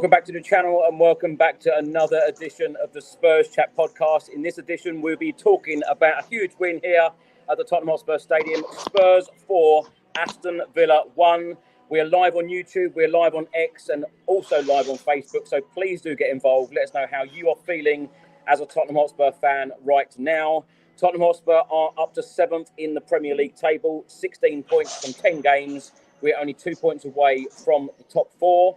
Welcome back to the channel and welcome back to another edition of the Spurs Chat podcast. In this edition, we'll be talking about a huge win here at the Tottenham Hotspur Stadium. Spurs 4, Aston Villa 1. We are live on YouTube, we're live on X and also live on Facebook. So please do get involved. Let us know how you are feeling as a Tottenham Hotspur fan right now. Tottenham Hotspur are up to 7th in the Premier League table, 16 points from 10 games. We're only 2 points away from the top 4.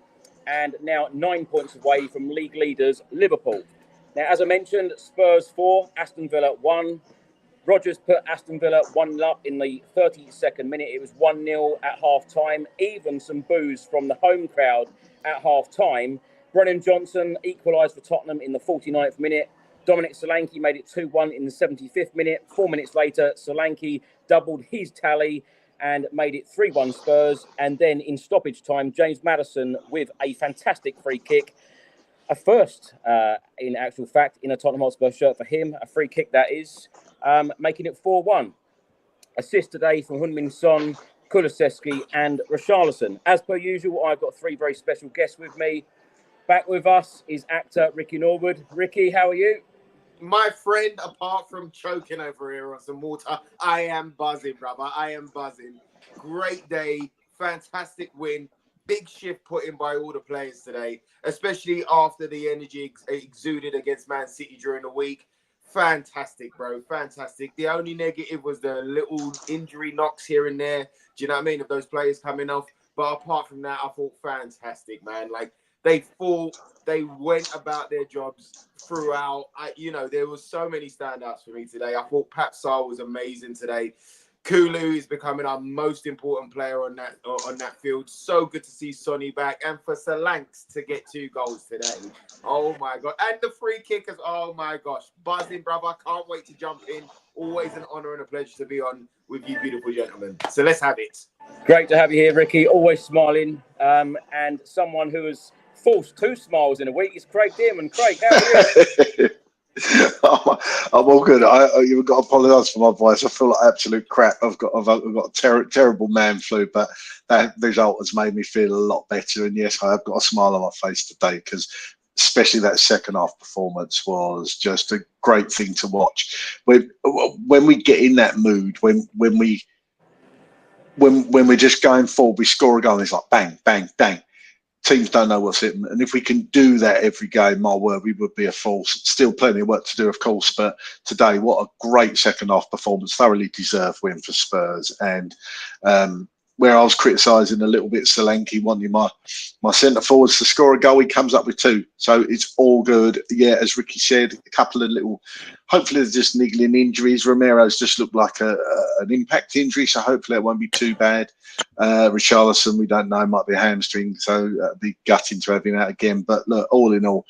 And now 9 points away from league leaders Liverpool. Now, as I mentioned, Spurs 4, Aston Villa 1. Rodgers put Aston Villa 1 up in the 32nd minute. It was 1-0 at half-time. Even some boos from the home crowd at half-time. Brennan Johnson equalised for Tottenham in the 49th minute. Dominic Solanke made it 2-1 in the 75th minute. 4 minutes later, Solanke doubled his tally and made it 3-1 Spurs. And then in stoppage time, James Maddison with a fantastic free kick. A first, in actual fact, in a Tottenham Hotspur shirt for him. A free kick, that is, making it 4-1. Assist today from Heung-min, Son, Kulusevski and Richarlison. As per usual, I've got 3 very special guests with me. Back with us is actor Ricky Norwood. Ricky, how are you? My friend, apart from choking over here on some water, I am buzzing, brother. I am buzzing. Great day, fantastic win. Big shift put in by all the players today, especially after the energy exuded against Man City during the week. Fantastic, bro. Fantastic. The only negative was the little injury knocks here and there. Do you know what I mean? Of those players coming off. But apart from that, I thought fantastic, man. Like, they fought, they went about their jobs throughout. There was so many standouts for me today. I thought Pat Sarr was amazing today. Kulu is becoming our most important player on that field. So good to see Sonny back. And for Solanke to get 2 goals today. Oh, my God. And the free kickers. Oh, my gosh. Buzzing, brother. Can't wait to jump in. Always an honour and a pleasure to be on with you beautiful gentlemen. So let's have it. Great to have you here, Ricky. Always smiling. And someone who has forced 2 smiles in a week is Craig Dearman. Craig, how are you? I'm all good. You've got to apologise for my voice. I feel like absolute crap. I've got a terrible man flu, but that result has made me feel a lot better. And yes, I have got a smile on my face today because especially that second half performance was just a great thing to watch. When we get in that mood, when we're just going forward, we score a goal and it's like bang, bang, bang. Teams don't know what's in, and if we can do that every game, my word, we would be a force. Still plenty of work to do, of course, but today, what a great second half performance. Thoroughly deserved win for Spurs. And where I was criticising a little bit Solanke wanting my centre forwards to score a goal, he comes up with 2. So it's all good. Yeah, as Ricky said, a couple of little, hopefully they're just niggling injuries. Romero's just looked like an impact injury, so hopefully it won't be too bad. Richarlison, we don't know, might be a hamstring, so it'd be gutting to have him out again. But look, all in all,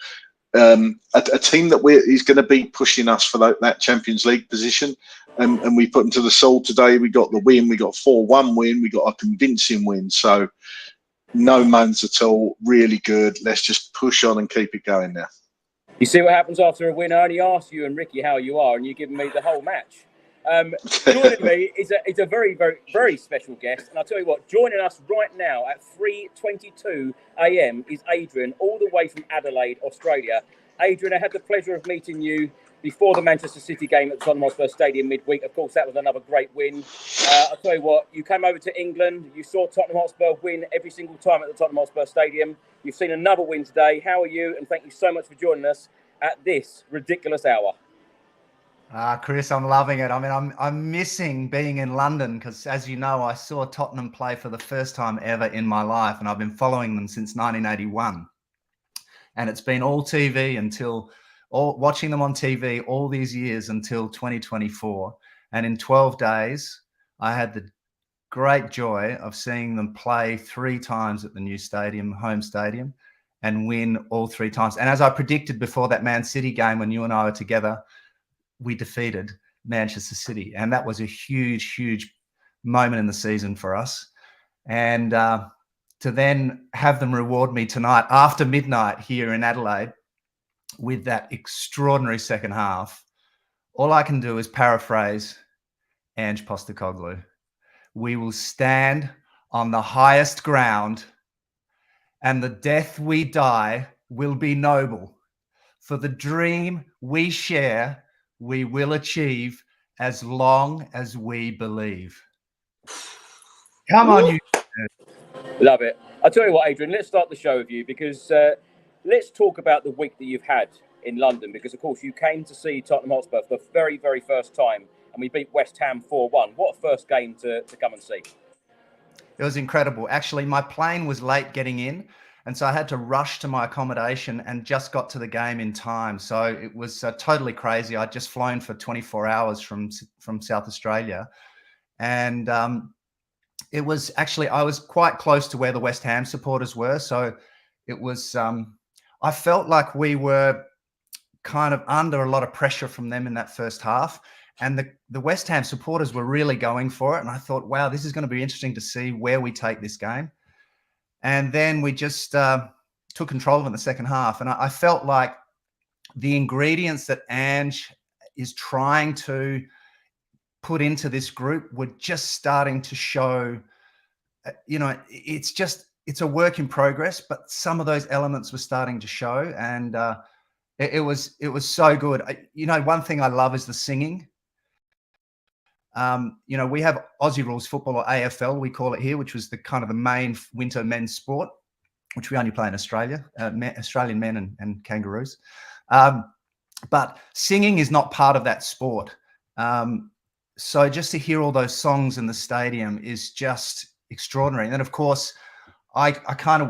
a team that is going to be pushing us for that Champions League position. And we put them to the sword today. We got the win. We got 4-1 win. We got a convincing win. So no moans at all. Really good. Let's just push on and keep it going now. You see what happens after a win? I only asked you and Ricky how you are, and you're giving me the whole match. Joining me is a very, very, very special guest. And I'll tell you what, joining us right now at 3:22 a.m. is Adrian, all the way from Adelaide, Australia. Adrian, I had the pleasure of meeting you before the Manchester City game at the Tottenham Hotspur Stadium midweek. Of course, that was another great win. I'll tell you what, you came over to England. You saw Tottenham Hotspur win every single time at the Tottenham Hotspur Stadium. You've seen another win today. How are you? And thank you so much for joining us at this ridiculous hour. Chris, I'm loving it. I mean, I'm missing being in London because, as you know, I saw Tottenham play for the first time ever in my life, and I've been following them since 1981. And it's been all TV watching them on TV all these years until 2024. And in 12 days, I had the great joy of seeing them play 3 times at the new stadium, home stadium, and win all 3 times. And as I predicted before that Man City game when you and I were together, we defeated Manchester City. And that was a huge, huge moment in the season for us. And to then have them reward me tonight after midnight here in Adelaide with that extraordinary second half, all I can do is paraphrase Ange Postecoglou. We will stand on the highest ground and the death we die will be noble. For the dream we share, we will achieve as long as we believe. Come on, you. Love it. I'll tell you what, Adrian, let's start the show with you because let's talk about the week that you've had in London because, of course, you came to see Tottenham Hotspur for the very, very first time and we beat West Ham 4-1. What a first game to come and see. It was incredible. Actually, my plane was late getting in, and so I had to rush to my accommodation and just got to the game in time. So it was totally crazy. I'd just flown for 24 hours from South Australia. And it was actually, I was quite close to where the West Ham supporters were. So it was, I felt like we were kind of under a lot of pressure from them in that first half. And the West Ham supporters were really going for it. And I thought, wow, this is going to be interesting to see where we take this game. And then we just took control of it in the second half. And I felt like the ingredients that Ange is trying to put into this group were just starting to show, it's a work in progress, but some of those elements were starting to show. And it was so good. One thing I love is the singing. We have Aussie Rules Football, or AFL, we call it here, which was the kind of the main winter men's sport, which we only play in Australia, Australian men and kangaroos. But singing is not part of that sport. So just to hear all those songs in the stadium is just extraordinary. And then, of course, I kind of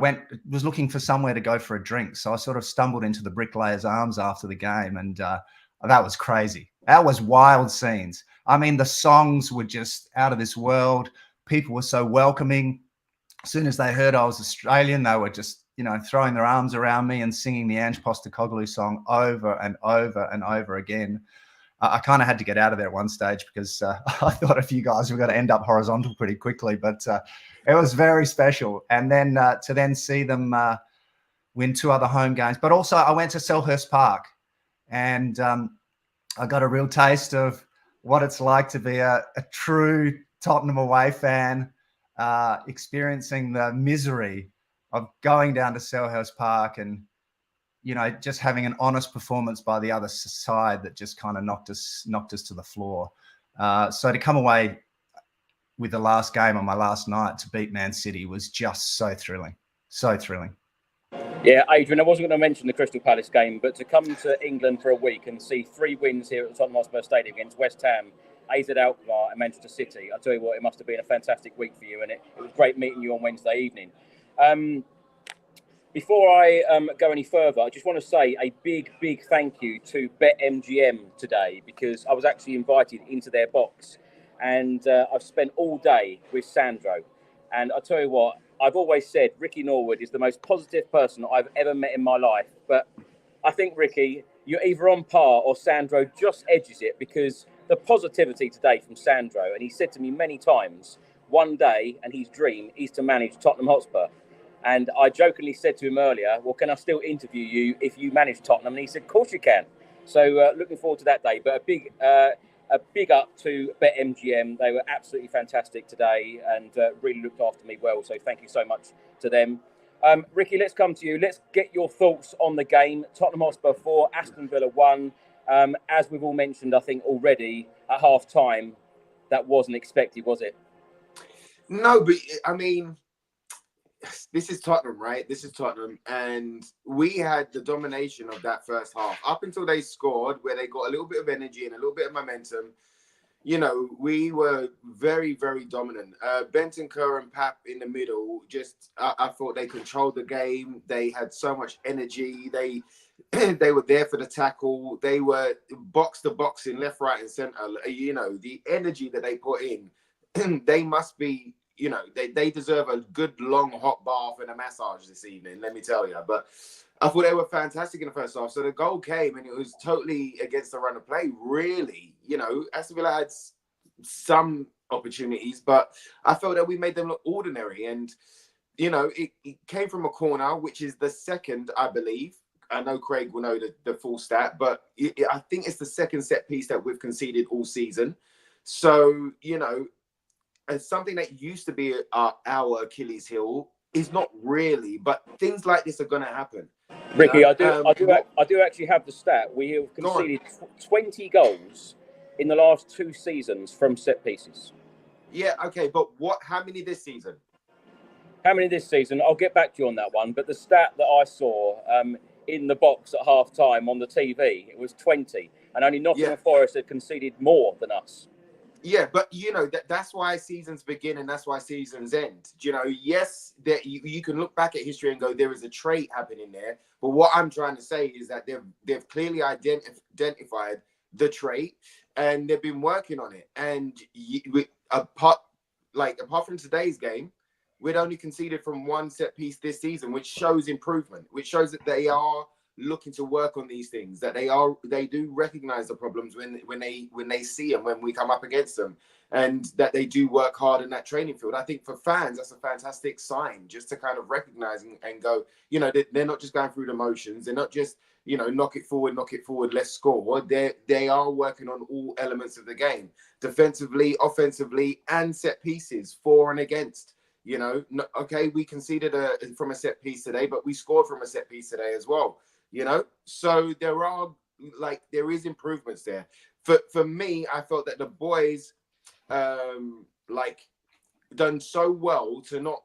was looking for somewhere to go for a drink. So I sort of stumbled into the Bricklayers Arms after the game, and that was crazy. That was wild scenes. I mean, the songs were just out of this world. People were so welcoming. As soon as they heard I was Australian, they were just, throwing their arms around me and singing the Ange Postecoglou song over and over and over again. I kind of had to get out of there at one stage because I thought a few guys were going to end up horizontal pretty quickly, but it was very special. And then to then see them win 2 other home games. But also I went to Selhurst Park and I got a real taste of what it's like to be a true Tottenham away fan, experiencing the misery of going down to Selhurst Park and, just having an honest performance by the other side that just kind of knocked us to the floor. So to come away with the last game on my last night to beat Man City was just so thrilling. So thrilling. Yeah, Adrian, I wasn't going to mention the Crystal Palace game, but to come to England for a week and see 3 wins here at the Tottenham Hotspur Stadium against West Ham, AZ Alkmaar and Manchester City, I'll tell you what, it must have been a fantastic week for you, and it was great meeting you on Wednesday evening. Before I go any further, I just want to say a big, big thank you to BetMGM today, because I was actually invited into their box and I've spent all day with Sandro. And I'll tell you what, I've always said Ricky Norwood is the most positive person I've ever met in my life. But I think, Ricky, you're either on par or Sandro just edges it, because the positivity today from Sandro, and he said to me many times, one day, and his dream is to manage Tottenham Hotspur. And I jokingly said to him earlier, well, can I still interview you if you manage Tottenham? And he said, of course you can. So looking forward to that day. But a big up to BetMGM. They were absolutely fantastic today and really looked after me well. So thank you so much to them. Ricky, let's come to you. Let's get your thoughts on the game. Tottenham Hotspur 4, Aston Villa 1. As we've all mentioned, I think already at half time, that wasn't expected, was it? No, but I mean, this is Tottenham, right? This is Tottenham. And we had the domination of that first half up until they scored, where they got a little bit of energy and a little bit of momentum. We were very, very dominant. Bentancur and Pap in the middle, I thought they controlled the game. They had so much energy. They were there for the tackle. They were box to box in left, right, and center. The energy that they put in, they must be, they deserve a good long hot bath and a massage this evening, let me tell you. But I thought they were fantastic in the first half. So the goal came and it was totally against the run of play, really. Aston Villa had some opportunities, but I felt that we made them look ordinary. And, it came from a corner, which is the second, I believe. I know Craig will know the full stat, but I think it's the second set piece that we've conceded all season. So, as something that used to be our Achilles heel is not really, but things like this are going to happen. Ricky, I do actually have the stat. We have conceded 20 goals in the last 2 seasons from set pieces. Yeah, okay, but how many this season? How many this season? I'll get back to you on that one. But the stat that I saw in the box at half time on the TV, it was 20. And only Nottingham Forest had conceded more than us. Yeah, but that's why seasons begin and that's why seasons end. Yes, that you can look back at history and go, there is a trait happening there. But what I'm trying to say is that they've clearly identified the trait and they've been working on it. And apart from today's game, we'd only conceded from 1 set piece this season, which shows improvement, which shows that they are looking to work on these things, that they do recognize the problems when they see them, when we come up against them, and that they do work hard in that training field. I think for fans, that's a fantastic sign, just to kind of recognize and go, they're not just going through the motions. They're not just, knock it forward, let's score. They are working on all elements of the game, defensively, offensively, and set pieces, for and against. Okay, we conceded from a set piece today, but we scored from a set piece today as well. So there is improvements there. For me, I felt that the boys done so well to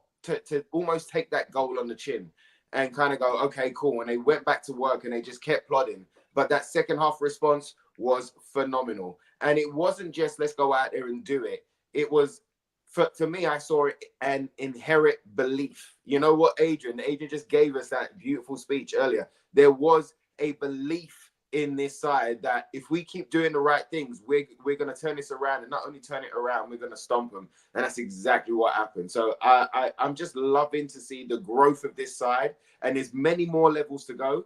almost take that goal on the chin and kind of go, okay, cool. And they went back to work and they just kept plodding. But that second half response was phenomenal. And it wasn't just let's go out there and do it. It was, for me, I saw it an inherent belief. You know what, Adrian just gave us that beautiful speech earlier. There was a belief in this side that if we keep doing the right things, we're going to turn this around, and not only turn it around, we're going to stomp them. And that's exactly what happened. So I'm just loving to see the growth of this side, and there's many more levels to go.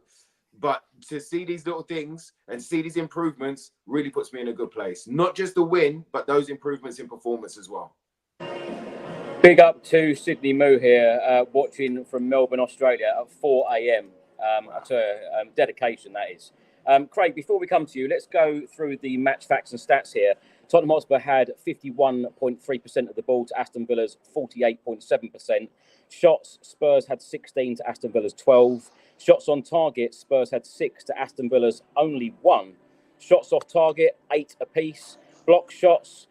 But to see these little things and see these improvements really puts me in a good place. Not just the win, but those improvements in performance as well. Big up to Sydney Moo here, watching from Melbourne, Australia at 4 a.m. Dedication, that is. Craig, before we come to you, let's go through the match facts and stats here. Tottenham Hotspur had 51.3% of the ball to Aston Villa's 48.7%. Shots, Spurs had 16 to Aston Villa's 12. Shots on target, Spurs had 6 to Aston Villa's only 1. Shots off target, 8 apiece. Block shots,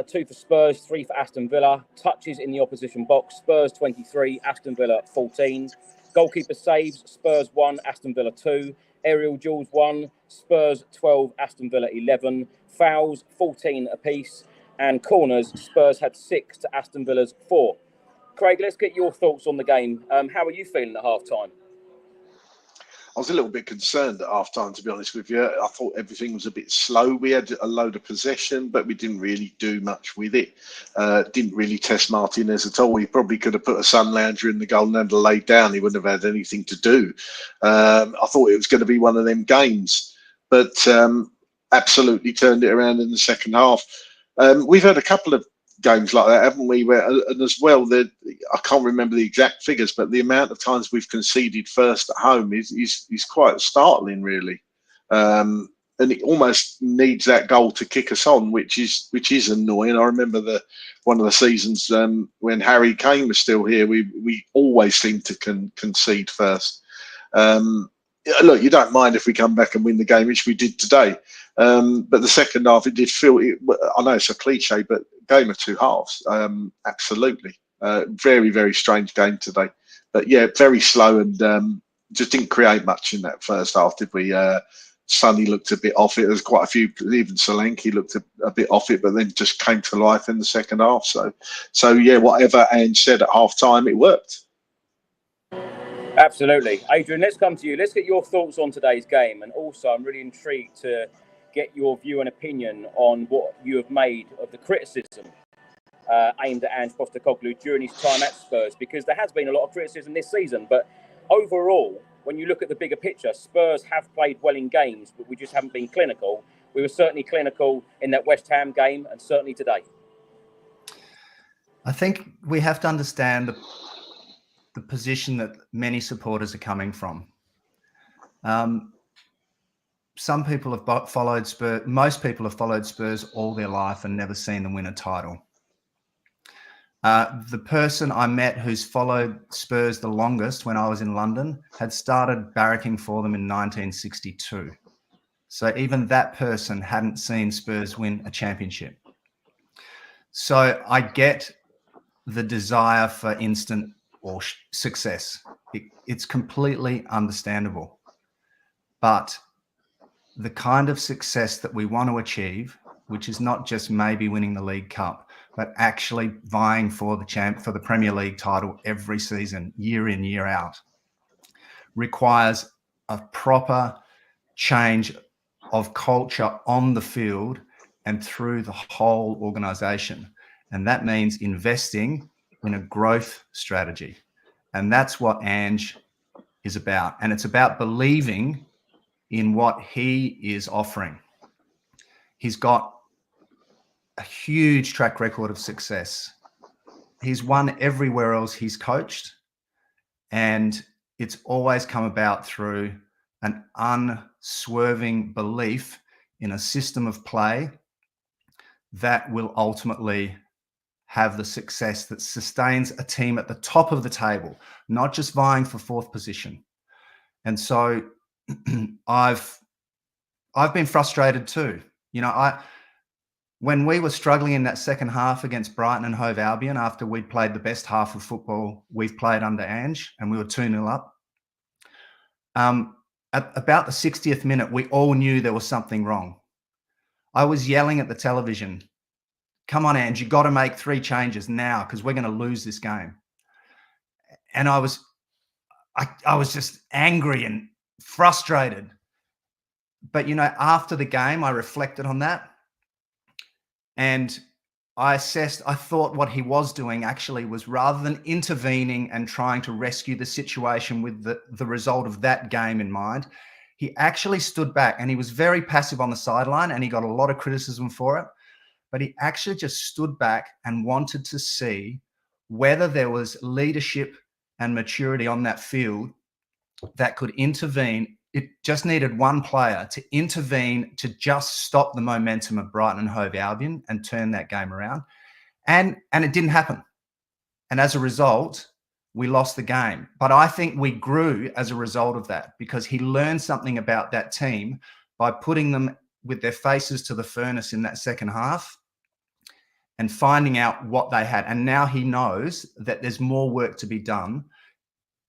2 for Spurs, 3 for Aston Villa. Touches in the opposition box, Spurs 23, Aston Villa 14. Goalkeeper saves, Spurs 1, Aston Villa 2. Aerial duels 1, Spurs 12, Aston Villa 11. Fouls 14 apiece. And corners, Spurs had 6 to Aston Villa's 4. Craig, let's get your thoughts on the game. How are you feeling at half time? I was a little bit concerned at half time, to be honest with you. I thought everything was a bit slow. We had a load of possession, but we didn't really do much with it. Didn't really test Martinez at all. He probably could have put a sun lounger in the goal and had laid down. He wouldn't have had anything to do. I thought it was going to be one of them games, but absolutely turned it around in the second half. We've had a couple of games like that, haven't we? And as well, I can't remember the exact figures, but the amount of times we've conceded first at home is quite startling, really. And it almost needs that goal to kick us on, which is annoying. I remember one of the seasons when Harry Kane was still here, we always seemed to concede first. Look, you don't mind if we come back and win the game, which we did today. But the second half, it did feel, I know it's a cliche, but game of two halves. Absolutely. Very, very strange game today. But yeah, very slow and just didn't create much in that first half, did we? Sonny looked a bit off it. There's quite a few, even Solanke looked a bit off it, but then just came to life in the second half. So yeah, whatever Ange said at half time, it worked. Absolutely. Adrian, let's come to you. Let's get your thoughts on today's game. And also, I'm really intrigued to get your view and opinion on what you have made of the criticism aimed at Ange Postecoglou during his time at Spurs, because there has been a lot of criticism this season. But overall, when you look at the bigger picture, Spurs have played well in games, but we just haven't been clinical. We were certainly clinical in that West Ham game and certainly today. I think we have to understand the position that many supporters are coming from. Some people have followed Spurs. Most people have followed Spurs all their life and never seen them win a title. The person I met who's followed Spurs the longest when I was in London had started barracking for them in 1962. So even that person hadn't seen Spurs win a championship. So I get the desire for instant or success. It's completely understandable. But the kind of success that we want to achieve, which is not just maybe winning the League Cup, but actually vying for the Premier League title every season, year in, year out, requires a proper change of culture on the field and through the whole organisation. And that means investing in a growth strategy. And that's what Ange is about. And it's about believing in what he is offering. He's got a huge track record of success. He's won everywhere else he's coached, and it's always come about through an unswerving belief in a system of play that will ultimately have the success that sustains a team at the top of the table, not just vying for fourth position. And so I've been frustrated too. You know, when we were struggling in that second half against Brighton and Hove Albion after we'd played the best half of football we've played under Ange, and we were 2-0 up, at about the 60th minute, we all knew there was something wrong. I was yelling at the television, "Come on, Ange, you've got to make 3 changes now because we're going to lose this game." And I was just angry and frustrated. But, you know, after the game, I reflected on that. And I thought what he was doing actually was, rather than intervening and trying to rescue the situation with the result of that game in mind, he actually stood back, and he was very passive on the sideline, and he got a lot of criticism for it. But he actually just stood back and wanted to see whether there was leadership and maturity on that field that could intervene. It just needed one player to intervene to just stop the momentum of Brighton and Hove Albion and turn that game around. And it didn't happen. And as a result, we lost the game. But I think we grew as a result of that, because he learned something about that team by putting them with their faces to the furnace in that second half and finding out what they had. And now he knows that there's more work to be done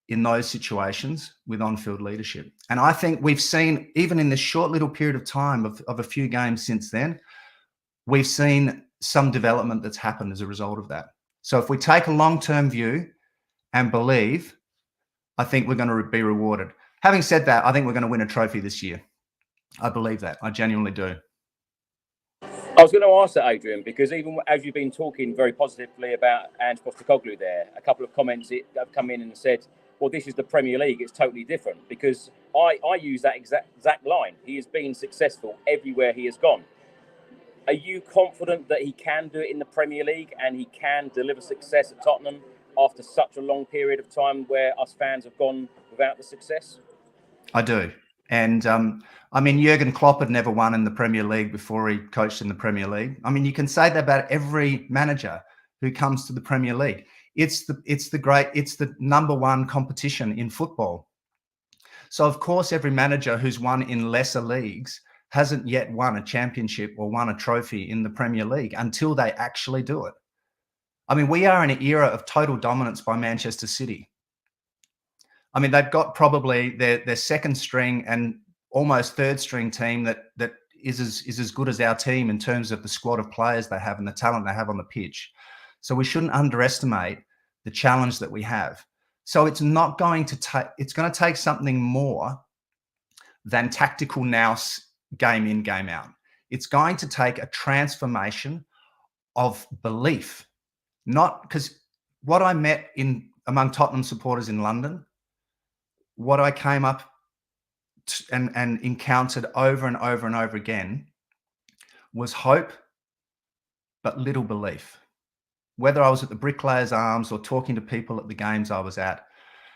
in those situations with on-field leadership. And I think we've seen, even in this short little period of time of a few games since then, we've seen some development that's happened as a result of that. So if we take a long-term view and believe, I think we're going to be rewarded. Having said that, I think we're going to win a trophy this year. I believe that. I genuinely do. I was going to ask that, Adrian, because even as you've been talking very positively about Ange Postecoglou there, a couple of comments have come in and said, well, this is the Premier League, it's totally different. Because I use that exact line. He has been successful everywhere he has gone. Are you confident that he can do it in the Premier League and he can deliver success at Tottenham after such a long period of time where us fans have gone without the success? I do. And I mean, Jurgen Klopp had never won in the Premier League before he coached in the Premier League. I mean, you can say that about every manager who comes to the Premier League. It's the number one competition in football. So of course, every manager who's won in lesser leagues hasn't yet won a championship or won a trophy in the Premier League until they actually do it. I mean, we are in an era of total dominance by Manchester City. I mean, they've got probably their second string and almost third string team that is as good as our team in terms of the squad of players they have and the talent they have on the pitch. So we shouldn't underestimate the challenge that we have. So it's not going to take, it's going to take something more than tactical nous, game in, game out. It's going to take a transformation of belief. Not because what I met among Tottenham supporters in London, what I came up and encountered over and over and over again was hope, but little belief. Whether I was at the Bricklayers Arms or talking to people at the games I was at.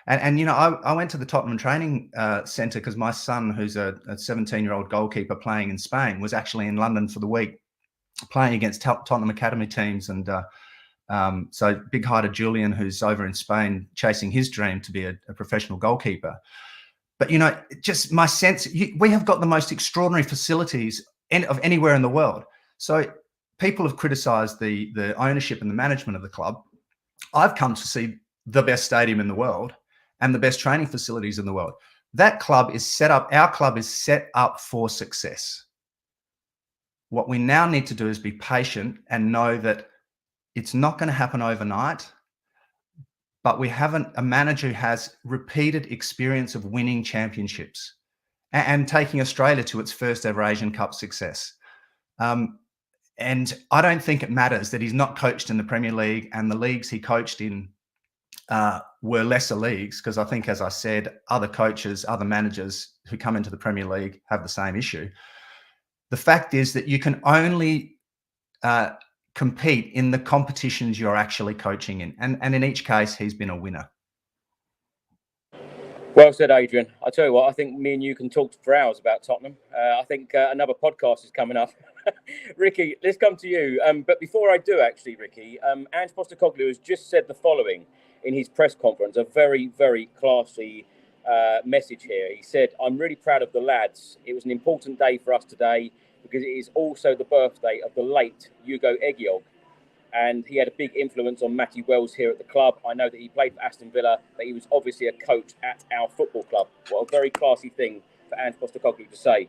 And you know, I went to the Tottenham training centre because my son, who's a 17-year-old goalkeeper playing in Spain, was actually in London for the week, playing against Tottenham Academy teams and So big-hearted Julian, who's over in Spain chasing his dream to be a professional goalkeeper. But, you know, just my sense, we have got the most extraordinary facilities of anywhere in the world. So people have criticised the ownership and the management of the club. I've come to see the best stadium in the world and the best training facilities in the world. That club is set up, our club is set up for success. What we now need to do is be patient and know that it's not going to happen overnight, but we have a manager who has repeated experience of winning championships and taking Australia to its first ever Asian Cup success. And I don't think it matters that he's not coached in the Premier League, and the leagues he coached in were lesser leagues, because I think, as I said, other coaches, other managers who come into the Premier League have the same issue. The fact is that you can only compete in the competitions you're actually coaching in. And in each case, he's been a winner. Well said, Adrian. I tell you what, I think me and you can talk for hours about Tottenham. I think another podcast is coming up. Ricky, let's come to you. But before I do, actually, Ricky, Ange Postecoglou has just said the following in his press conference, a very, very classy message here. He said, "I'm really proud of the lads. It was an important day for us today because it is also the birthday of the late Hugo Egiog. And he had a big influence on Matty Wells here at the club. I know that he played for Aston Villa, but he was obviously a coach at our football club." Well, a very classy thing for Ange Postecoglou to say.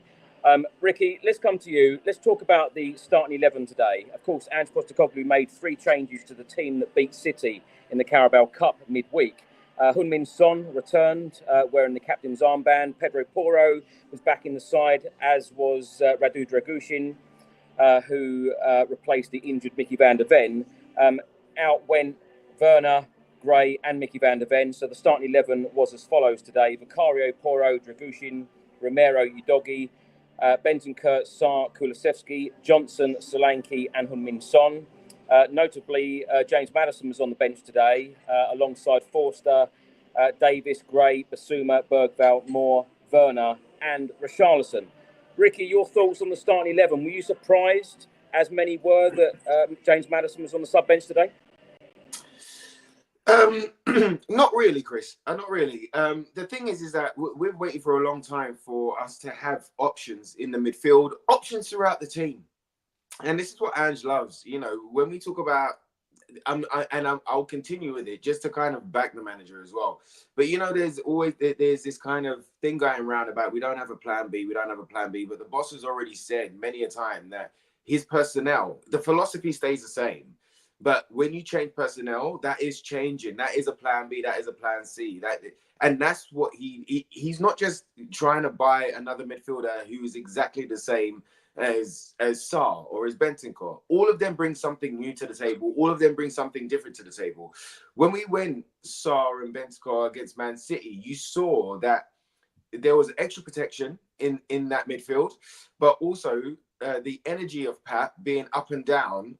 Ricky, let's come to you. Let's talk about the starting 11 today. Of course, Ange Postecoglou made 3 changes to the team that beat City in the Carabao Cup midweek. Heung-min Son returned wearing the captain's armband. Pedro Porro was back in the side, as was Radu Dragushin, who replaced the injured Mickey van der Ven. Out went Werner, Gray and Mickey van der Ven. So the starting 11 was as follows today: Vicario, Porro, Dragushin, Romero, Udogi, Bentancur, Sarr, Kulusevski, Johnson, Solanke and Heung-min Son. Notably, James Maddison was on the bench today, alongside Forster, Davis, Gray, Basuma, Bergvall, Moore, Werner and Richarlison. Ricky, your thoughts on the starting 11? Were you surprised, as many were, that James Maddison was on the sub-bench today? Not really, Chris. Not really. The thing is that we've waited for a long time for us to have options in the midfield, options throughout the team. And this is what Ange loves. You know, when we talk about, I'll continue with it just to kind of back the manager as well. But, you know, there's this kind of thing going around about we don't have a plan B, but the boss has already said many a time that his personnel, the philosophy stays the same. But when you change personnel, that is changing. That is a plan B, that is a plan C. And that's what he's not just trying to buy another midfielder who is exactly the same as Sarr or as Bentancur. All of them bring something new to the table. All of them bring something different to the table. When we went Sarr and Bentancur against Man City, you saw that there was extra protection in that midfield, but also the energy of Pat being up and down,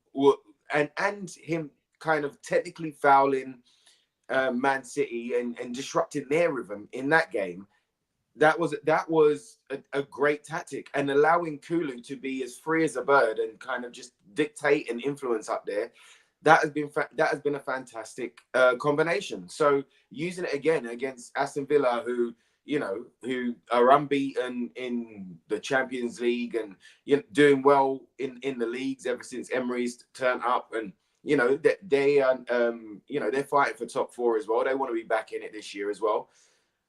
and him kind of technically fouling Man City and disrupting their rhythm in that game. That was a great tactic, and allowing Kulu to be as free as a bird and kind of just dictate and influence up there. That has been a fantastic combination. So using it again against Aston Villa, who are unbeaten in the Champions League and doing well in the leagues ever since Emery's turned up, and they are they're fighting for top 4 as well. They want to be back in it this year as well.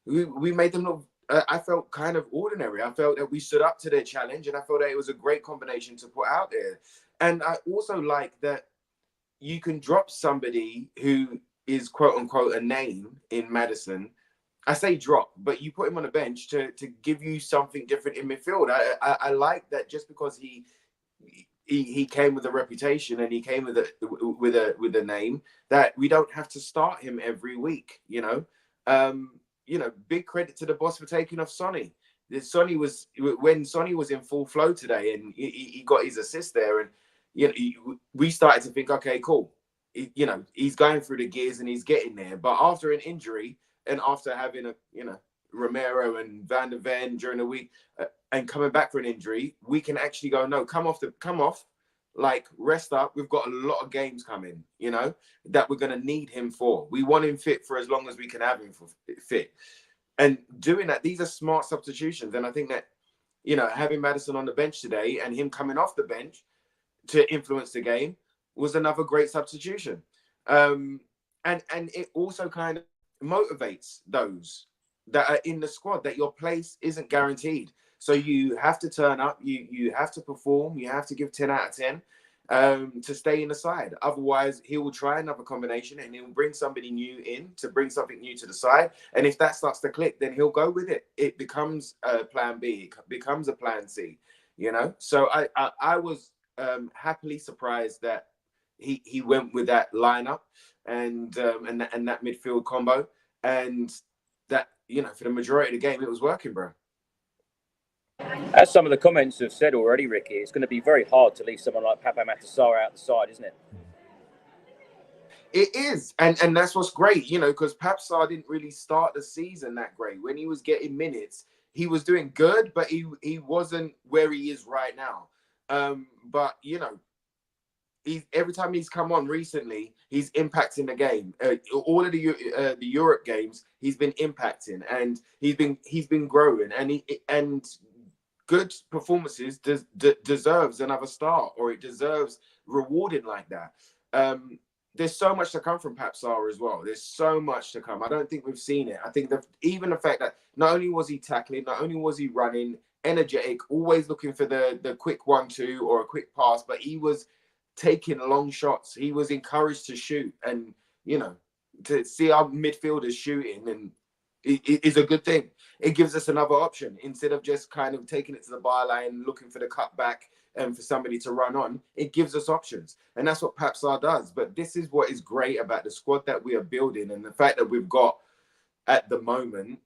We made them look. I felt kind of ordinary. I felt that we stood up to their challenge, and I felt that it was a great combination to put out there. And I also like that you can drop somebody who is quote unquote a name in Madison. I say drop, but you put him on a bench to give you something different in midfield. I like that just because he came with a reputation and he came with a name, that we don't have to start him every week. Big credit to the boss for taking off Sonny. When Sonny was in full flow today, and he got his assist there, and we started to think, okay, cool. He's going through the gears and he's getting there. But after an injury, and after having Romero and Van der Ven during the week and coming back for an injury, we can actually go, no, come off. like, rest up. We've got a lot of games coming, you know, that we're going to need him for. We want him fit for as long as we can have him for fit. And doing that, these are smart substitutions. And I think that, you know, having Madison on the bench today and him coming off the bench to influence the game was another great substitution. And it also kind of motivates those that are in the squad, that your place isn't guaranteed. So you have to turn up, you have to perform, you have to give 10 out of 10 to stay in the side. Otherwise, he will try another combination and he'll bring somebody new in to bring something new to the side. And if that starts to click, then he'll go with it. It becomes a plan B, it becomes a plan C, you know? So I was happily surprised that he went with that lineup and that midfield combo, and that, you know, for the majority of the game, it was working, bro. As some of the comments have said already, Ricky, it's going to be very hard to leave someone like Pape Matar out the side, isn't it? It is, and that's what's great, you know, because Papsar didn't really start the season that great. When he was getting minutes, he was doing good, but he wasn't where he is right now. But, you know, every time he's come on recently, he's impacting the game. All of the Europe games, he's been impacting, and he's been growing, and good performances deserves another start, or it deserves rewarding like that. There's so much to come from Papsar as well. There's so much to come. I don't think we've seen it. I think that even the fact that not only was he tackling, not only was he running, energetic, always looking for the quick 1-2 or a quick pass, but he was taking long shots. He was encouraged to shoot, and, you know, to see our midfielders shooting and it is a good thing. It gives us another option instead of just kind of taking it to the byline, looking for the cutback and for somebody to run on. It gives us options, and that's what Papsar does. But this is what is great about the squad that we are building, and the fact that we've got at the moment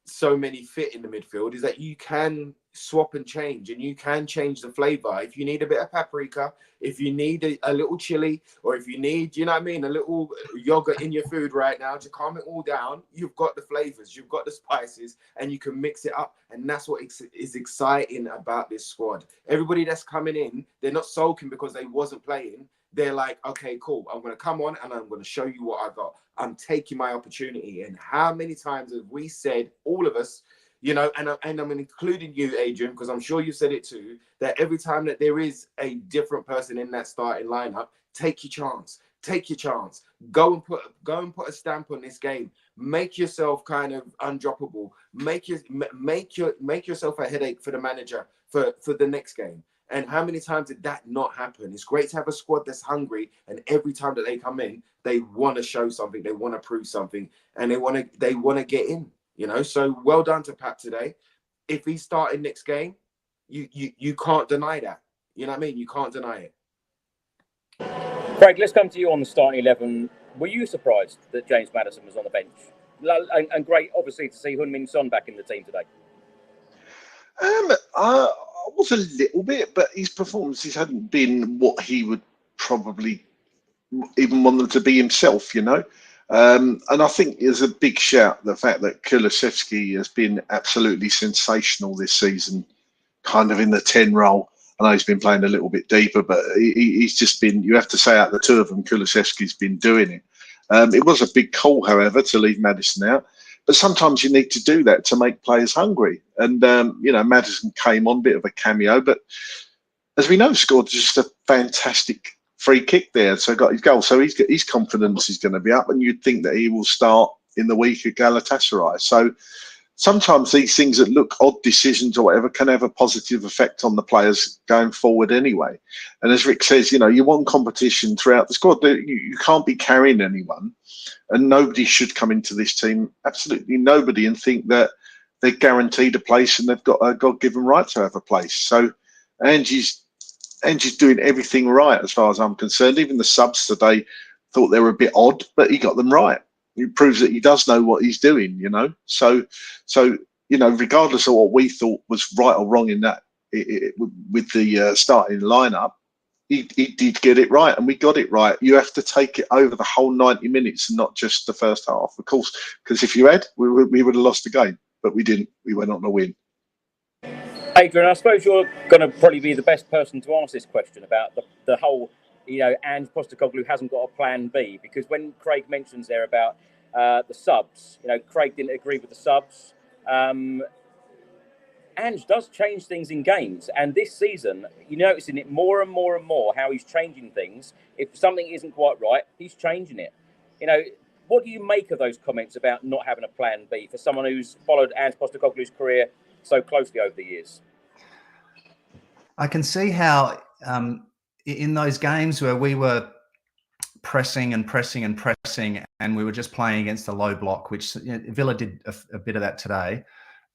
so many fit in the midfield, is that you can swap and change, and you can change the flavor. If you need a bit of paprika, if you need a little chili, or if you need, you know what I mean, a little yogurt in your food right now to calm it all down, you've got the flavors, you've got the spices, and you can mix it up. And that's what is exciting about this squad. Everybody that's coming in, they're not sulking because they wasn't playing. They're like, okay, cool, I'm going to come on and I'm going to show you what I got. I'm taking my opportunity. And how many times have we said, all of us, you know, and I'm including you, Adrian, because I'm sure you said it too, that every time that there is a different person in that starting lineup, take your chance. Take your chance. Go and put a stamp on this game. Make yourself kind of undroppable. Make yourself a headache for the manager for the next game. And how many times did that not happen? It's great to have a squad that's hungry, and every time that they come in, they want to show something, they want to prove something, and they want to get in. You know, so well done to Pap today. If he's starting next game, you can't deny that. You know what I mean? You can't deny it. Craig, let's come to you on the starting 11. Were you surprised that James Maddison was on the bench? And great, obviously, to see Heung-min Son back in the team today. I was a little bit, but his performances hadn't been what he would probably even want them to be himself, you know. And I think there's a big shout the fact that Kulusevski has been absolutely sensational this season, kind of in the 10 role. I know he's been playing a little bit deeper, but he's just been, you have to say out the two of them, Kulusevski's been doing it. It was a big call, however, to leave Madison out. But sometimes you need to do that to make players hungry. And, you know, Madison came on, bit of a cameo, but as we know, scored just a fantastic free kick there. So got his goal. So his confidence is going to be up, and you'd think that he will start in the week at Galatasaray. So sometimes these things that look odd decisions or whatever can have a positive effect on the players going forward anyway. And as Rick says, you know, you want competition throughout the squad. You can't be carrying anyone, and nobody should come into this team, absolutely nobody, and think that they're guaranteed a place and they've got a God-given right to have a place. So Ange's doing everything right as far as I'm concerned. Even the subs today thought they were a bit odd, but he got them right. It proves that he does know what he's doing, you know. So you know, regardless of what we thought was right or wrong in that with the starting lineup, he did get it right, and we got it right. You have to take it over the whole 90 minutes and not just the first half, of course, because if you had, we would have lost the game, but we didn't. We went on to win. Adrian, I suppose you're going to probably be the best person to ask this question about the whole, Ange Postecoglou hasn't got a plan B, because when Craig mentions there about the subs, Craig didn't agree with the subs. Ange does change things in games, and this season, you're noticing it more and more and more, how he's changing things. If something isn't quite right, he's changing it. What do you make of those comments about not having a plan B for someone who's followed Ange Postecoglou's career so closely over the years? I can see how in those games where we were pressing and pressing and pressing, and we were just playing against the low block, which Villa did a bit of that today,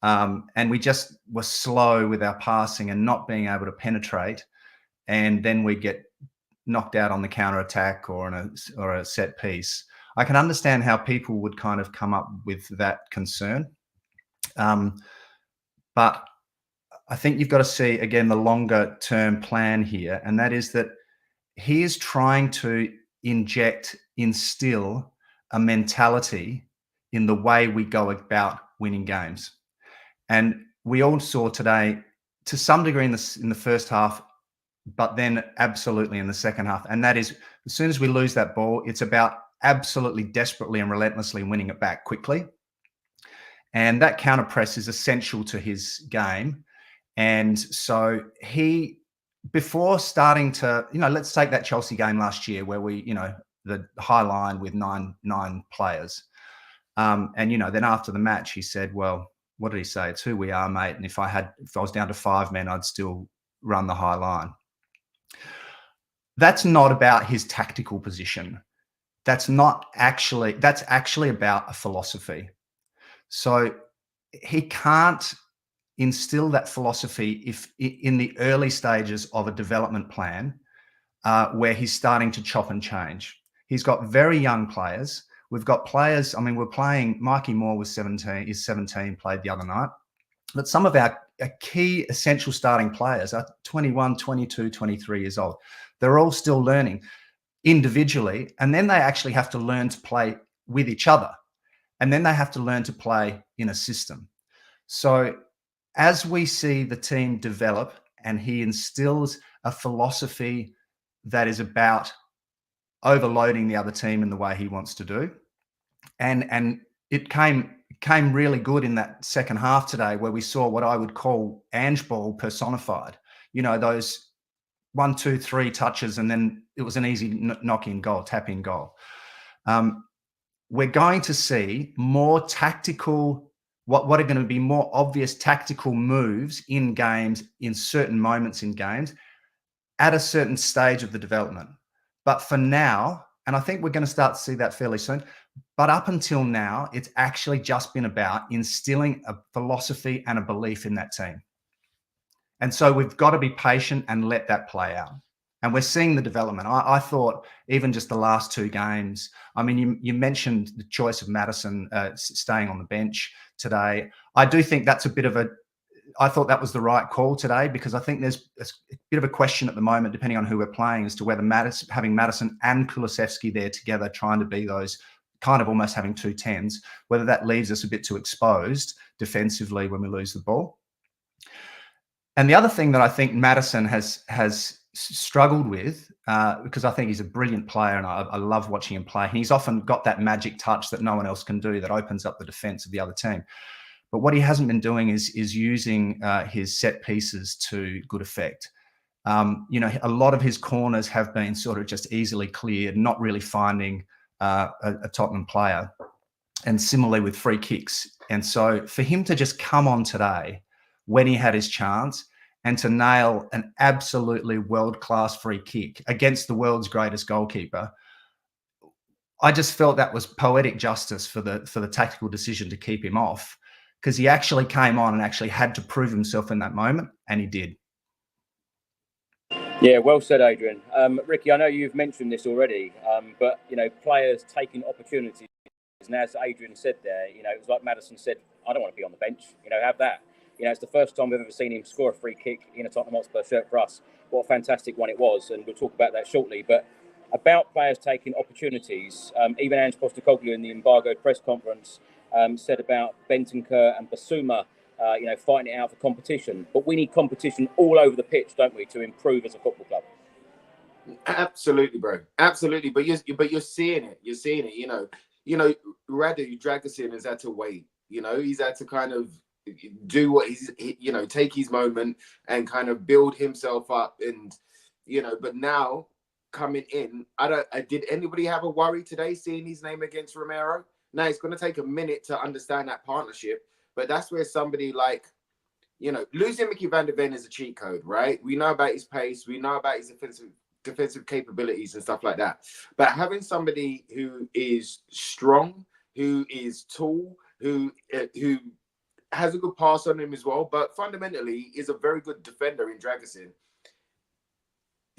and we just were slow with our passing and not being able to penetrate, and then we get knocked out on the counter attack or a set piece. I can understand how people would kind of come up with that concern, but I think you've got to see, again, the longer term plan here, and that is that he is trying to instill a mentality in the way we go about winning games. And we all saw today, to some degree in the first half, but then absolutely in the second half. And that is, as soon as we lose that ball, it's about absolutely desperately and relentlessly winning it back quickly. And that counter press is essential to his game. And so before starting to, let's take that Chelsea game last year where we, the high line with nine players. And, then after the match, he said, well, what did he say? It's who we are, mate. And if I was down to 5 men, I'd still run the high line. That's not about his tactical position. That's actually about a philosophy. So he can't instill that philosophy if in the early stages of a development plan where he's starting to chop and change. He's got very young players. We've got players, we're playing, Mikey Moore is 17, played the other night. But some of our key essential starting players are 21, 22, 23 years old. They're all still learning individually, and then they actually have to learn to play with each other. And then they have to learn to play in a system. So as we see the team develop and he instills a philosophy that is about overloading the other team in the way he wants to do, and it came really good in that second half today, where we saw what I would call Ange ball personified. Those 1, 2, 3 touches, and then it was an easy knock-in goal, tap-in goal. We're going to see more tactical, what are going to be more obvious tactical moves in games, in certain moments in games, at a certain stage of the development. But for now, and I think we're going to start to see that fairly soon, but up until now, it's actually just been about instilling a philosophy and a belief in that team. And so we've got to be patient and let that play out. And we're seeing the development. I thought even just the last 2 games, you mentioned the choice of Madison staying on the bench today. I do think that's I thought that was the right call today, because I think there's a bit of a question at the moment, depending on who we're playing, as to whether having Madison and Kulusevski there together, trying to be those kind of almost having 2 10s, whether that leaves us a bit too exposed defensively when we lose the ball. And the other thing that I think Madison has struggled with, because I think he's a brilliant player and I love watching him play. And he's often got that magic touch that no one else can do that opens up the defense of the other team. But what he hasn't been doing is using his set pieces to good effect. A lot of his corners have been sort of just easily cleared, not really finding a Tottenham player. And similarly with free kicks. And so for him to just come on today when he had his chance and to nail an absolutely world-class free kick against the world's greatest goalkeeper, I just felt that was poetic justice for the tactical decision to keep him off, because he actually came on and actually had to prove himself in that moment, and he did. Yeah, well said, Adrian. Ricky, I know you've mentioned this already, but, players taking opportunities. And as Adrian said there, it was like Madison said, I don't want to be on the bench, have that. It's the first time we've ever seen him score a free kick in a Tottenham Hotspur shirt for us. What a fantastic one it was, and we'll talk about that shortly. But about players taking opportunities, even Ange Postecoglou in the embargoed press conference said about Bentancur and Basuma fighting it out for competition. But we need competition all over the pitch, don't we, to improve as a football club? Absolutely, bro. Absolutely. But you're seeing it. You're seeing it. Radu Dragusin has had to wait. He's had to kind of do what take his moment and kind of build himself up. And but now coming in, did anybody have a worry today seeing his name against Romero? Now it's going to take a minute to understand that partnership, but that's where somebody like, losing Mickey van der Ven is a cheat code, right? We know about his pace, we know about his defensive capabilities and stuff like that. But having somebody who is strong, who is tall, who has a good pass on him as well, but fundamentally is a very good defender in Dragusin.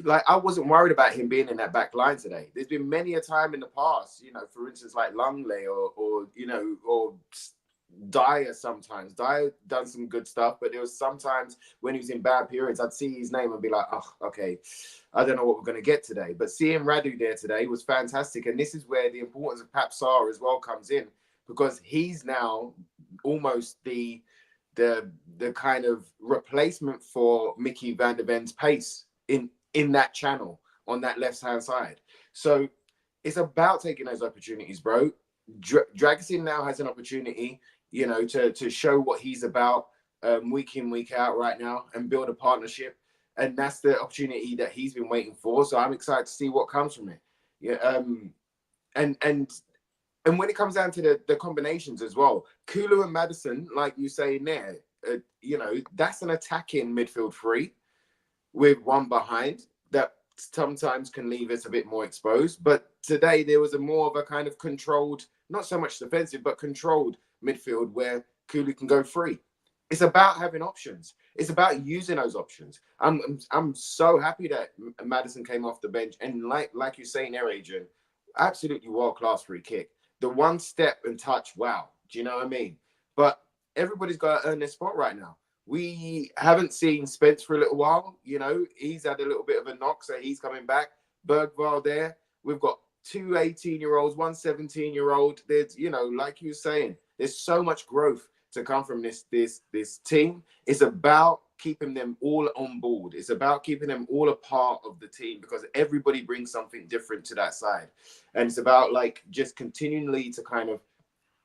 Like, I wasn't worried about him being in that back line today. There's been many a time in the past, for instance, like Langley or Dyer sometimes. Dyer done some good stuff, but there was sometimes when he was in bad periods, I'd see his name and be like, oh, okay, I don't know what we're going to get today. But seeing Radu there today was fantastic. And this is where the importance of Pap Sarr as well comes in, because he's now almost the kind of replacement for Mickey van der Ven's pace in that channel on that left-hand side. So it's about taking those opportunities, bro. Dragusin now has an opportunity, to show what he's about week in, week out right now and build a partnership. And that's the opportunity that he's been waiting for. So I'm excited to see what comes from it. Yeah. And when it comes down to the combinations as well, Kulu and Madison, like you say in there, that's an attacking midfield three with one behind that sometimes can leave us a bit more exposed. But today there was a more of a kind of controlled, not so much defensive, but controlled midfield where Kulu can go free. It's about having options. It's about using those options. I'm so happy that Madison came off the bench, and like you're saying there, Adrian, absolutely world-class free kick. The one step and touch, wow. Do you know what I mean? But everybody's got to earn their spot right now. We haven't seen Spence for a little while. He's had a little bit of a knock, so he's coming back. Bergvall there. We've got 2 18-year-olds, 1 17-year-old. There's, like you were saying, there's so much growth to come from this team. It's about keeping them all on board. It's about keeping them all a part of the team, because everybody brings something different to that side. And it's about just continually to kind of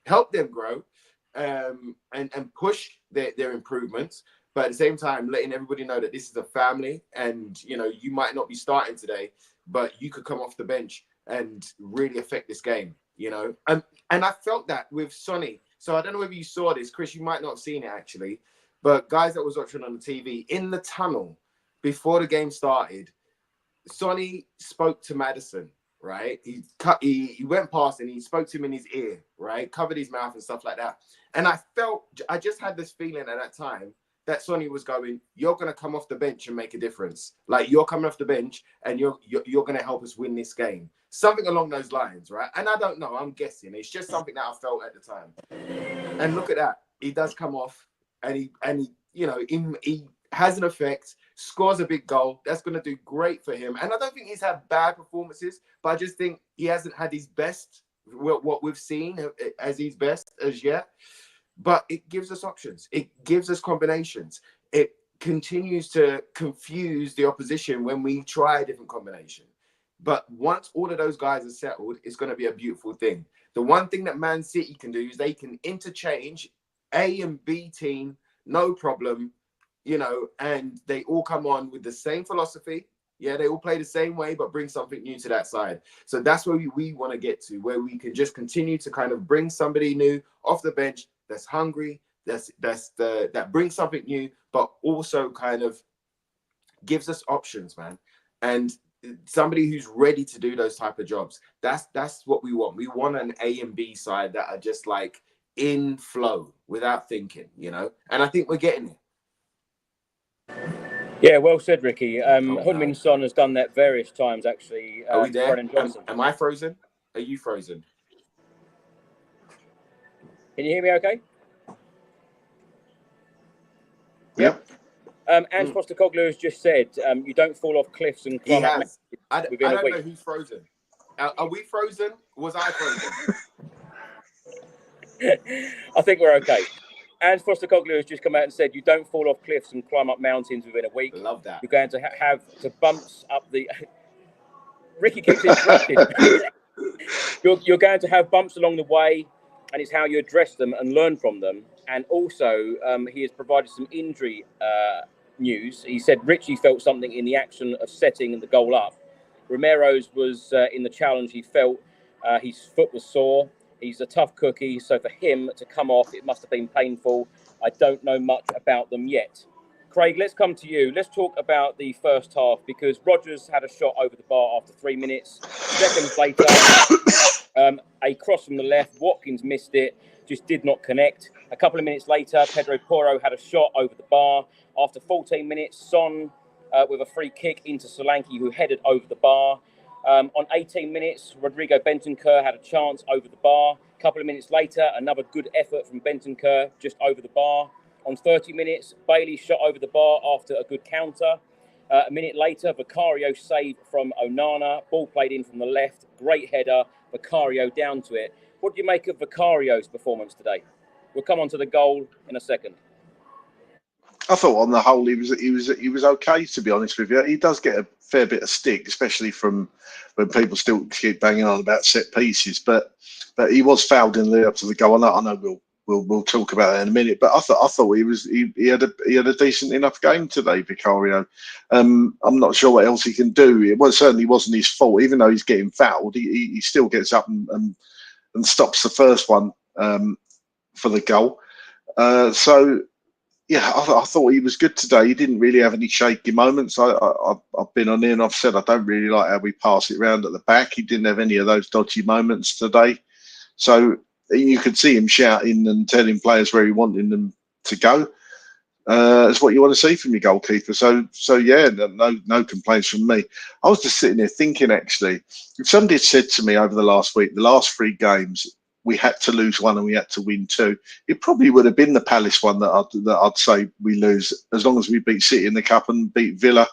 help them grow and push their improvements, but at the same time letting everybody know that this is a family, and you might not be starting today, but you could come off the bench and really affect this game. And I felt that with Sonny. So I don't know whether you saw this, Chris. You might not have seen it actually, but guys that was watching on the TV in the tunnel before the game started, Sonny spoke to Madison. Right, he went past and he spoke to him in his ear, right, covered his mouth and stuff like that. And I just had this feeling at that time that Sonny was going, you're going to come off the bench and make a difference. Like, you're coming off the bench and you're going to help us win this game. Something along those lines, right? And I don't know, I'm guessing. It's just something that I felt at the time. And look at that. He does come off and he has an effect, scores a big goal. That's going to do great for him. And I don't think he's had bad performances, but I just think he hasn't had his best, what we've seen as his best as yet. But it gives us options. It gives us combinations. It continues to confuse the opposition when we try a different combination. But once all of those guys are settled, it's going to be a beautiful thing. The one thing that Man City can do is they can interchange A and B team, no problem, and they all come on with the same philosophy. Yeah, they all play the same way, but bring something new to that side. So that's where we want to get to, where we can just continue to kind of bring somebody new off the bench that's hungry, that brings something new, but also kind of gives us options, man. And somebody who's ready to do those type of jobs. That's what we want. We want an A and B side that are just like in flow without thinking, And I think we're getting it. Yeah, well said, Ricky. Heung-min Son has done that various times, actually. Are we there? Brennan Johnson. Am I frozen? Are you frozen? Can you hear me okay? Yep. Ange Postecoglou has just said you don't fall off cliffs and climb up mountains within a week. I don't know who's frozen. Are we frozen? Was I frozen? I think we're okay. Ange Postecoglou has just come out and said you don't fall off cliffs and climb up mountains within a week. Love that. You're going to have to bumps up the... Ricky keeps interrupting. You're going to have bumps along the way, and it's how you address them and learn from them. And also, he has provided some injury news. He said Richie felt something in the action of setting the goal up. Romero's was in the challenge. He felt his foot was sore. He's a tough cookie, so for him to come off, it must have been painful. I don't know much about them yet. Craig, let's come to you. Let's talk about the first half, because Rodgers had a shot over the bar after 3 minutes. Seconds later, a cross from the left. Watkins missed it, just did not connect. A couple of minutes later, Pedro Porro had a shot over the bar. After 14 minutes, Son with a free kick into Solanke, who headed over the bar. On 18 minutes, Rodrigo Bentancur had a chance over the bar. A couple of minutes later, another good effort from Bentancur just over the bar. On 30 minutes, Bailey shot over the bar after a good counter. A minute later, Vicario saved from Onana. Ball played in from the left. Great header. Vicario down to it. What do you make of Vicario's performance today? We'll come on to the goal in a second. I thought on the whole he was okay, to be honest with you. He does get a fair bit of stick, especially from when people still keep banging on about set pieces. But he was fouled in the lead up to the goal. I know we'll talk about that in a minute. But I thought he had a decent enough game today, Vicario. I'm not sure what else he can do. It certainly wasn't his fault, even though he's getting fouled. He still gets up and stops the first one for the goal. So. Yeah, I thought he was good today. He didn't really have any shaky moments. I've been on here and I've said I don't really like how we pass it around at the back. He didn't have any of those dodgy moments today. So you could see him shouting and telling players where he wanted them to go. That's what you want to see from your goalkeeper. So yeah, no complaints from me. I was just sitting there thinking, actually, if somebody had said to me over the last week, the last 3 games, we had to lose 1 and we had to win 2, it probably would have been the Palace one that I'd say we lose, as long as we beat City in the Cup and beat Villa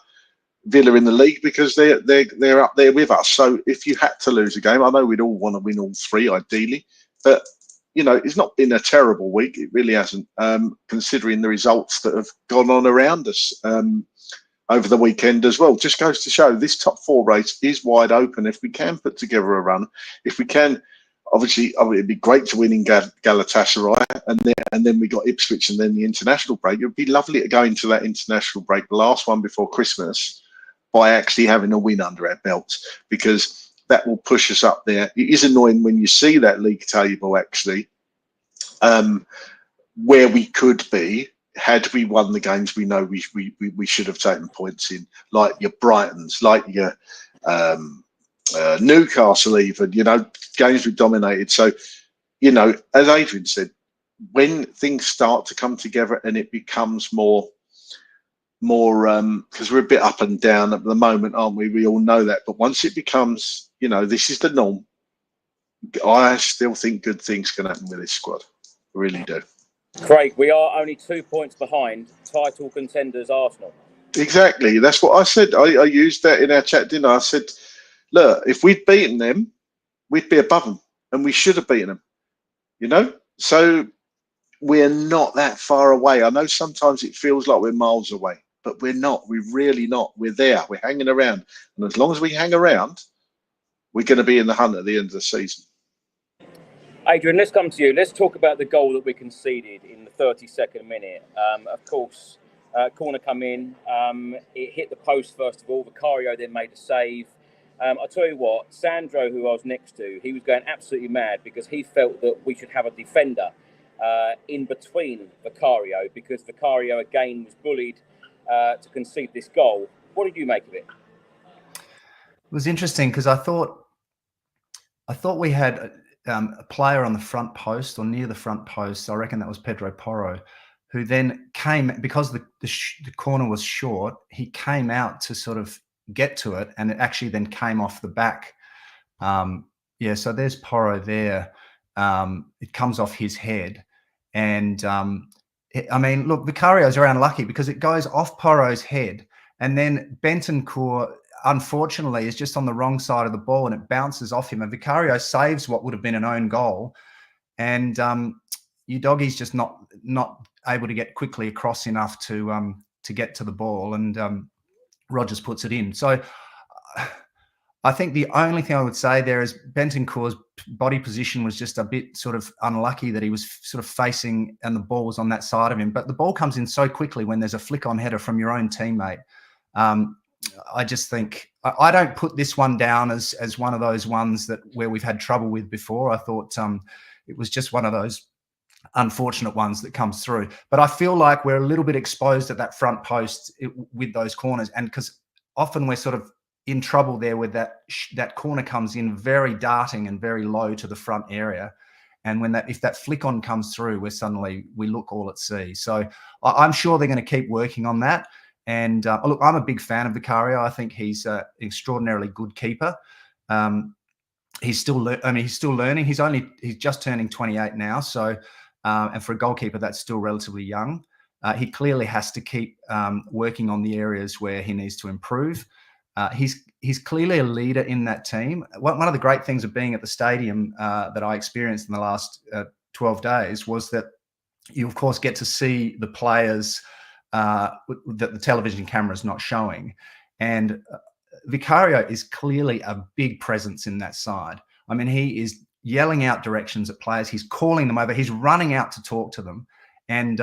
in the league, because they're up there with us. So if you had to lose a game, I know we'd all want to win all 3 ideally, but it's not been a terrible week. It really hasn't, considering the results that have gone on around us over the weekend as well. Just goes to show this top 4 race is wide open. If we can put together a run, if we can. Obviously, it'd be great to win in Galatasaray, and then we got Ipswich, and then the international break. It would be lovely to go into that international break, the last one before Christmas, by actually having a win under our belts, because that will push us up there. It is annoying when you see that league table actually, where we could be had we won the games we know we should have taken points in, like your Brightons, like your Newcastle, even, games we dominated. So, as Adrian said, when things start to come together and it becomes more because we're a bit up and down at the moment, aren't we? We all know that. But once it becomes, this is the norm, I still think good things can happen with this squad. I really do. Craig, we are only 2 points behind title contenders Arsenal. Exactly. That's what I said. I used that in our chat, didn't I? I said, look, if we'd beaten them, we'd be above them, and we should have beaten them, So we're not that far away. I know sometimes it feels like we're miles away, but we're not. We're really not. We're there. We're hanging around. And as long as we hang around, we're going to be in the hunt at the end of the season. Adrian, let's come to you. Let's talk about the goal that we conceded in the 32nd minute. Of course, corner come in. It hit the post first of all. Vicario then made a save. I'll tell you what, Sandro, who I was next to, he was going absolutely mad because he felt that we should have a defender in between Vicario, because Vicario again was bullied to concede this goal. What did you make of it? It was interesting because I thought we had a player on the front post or near the front post. I reckon that was Pedro Porro, who then came, because the corner was short, he came out to sort of get to it, and it actually then came off the back. So there's Porro there. It comes off his head, and look, Vicario's around lucky because it goes off Porro's head, and then Bentancur, unfortunately, is just on the wrong side of the ball, and it bounces off him, and Vicario saves what would have been an own goal. And Udogie's just not able to get quickly across enough to get to the ball, and Rodgers puts it in. So I think the only thing I would say there is Bentancur's body position was just a bit sort of unlucky that he was sort of facing and the ball was on that side of him. But the ball comes in so quickly when there's a flick-on header from your own teammate. I just think I don't put this one down as one of those ones where we've had trouble with before. I thought it was just one of those unfortunate ones that comes through. But I feel like we're a little bit exposed at that front post with those corners, and because often we're sort of in trouble there with that corner comes in very darting and very low to the front area. And if that flick on comes through, we look all at sea. So I'm sure they're going to keep working on that. And look, I'm a big fan of Vicario. I think he's an extraordinarily good keeper. He's still learning. He's just turning 28 now. So, and for a goalkeeper, that's still relatively young. He clearly has to keep working on the areas where he needs to improve. He's clearly a leader in that team. One of the great things of being at the stadium that I experienced in the last 12 days was that you, of course, get to see the players that the television camera is not showing. And Vicario is clearly a big presence in that side. I mean, he is yelling out directions at players. He's calling them over. He's running out to talk to them. And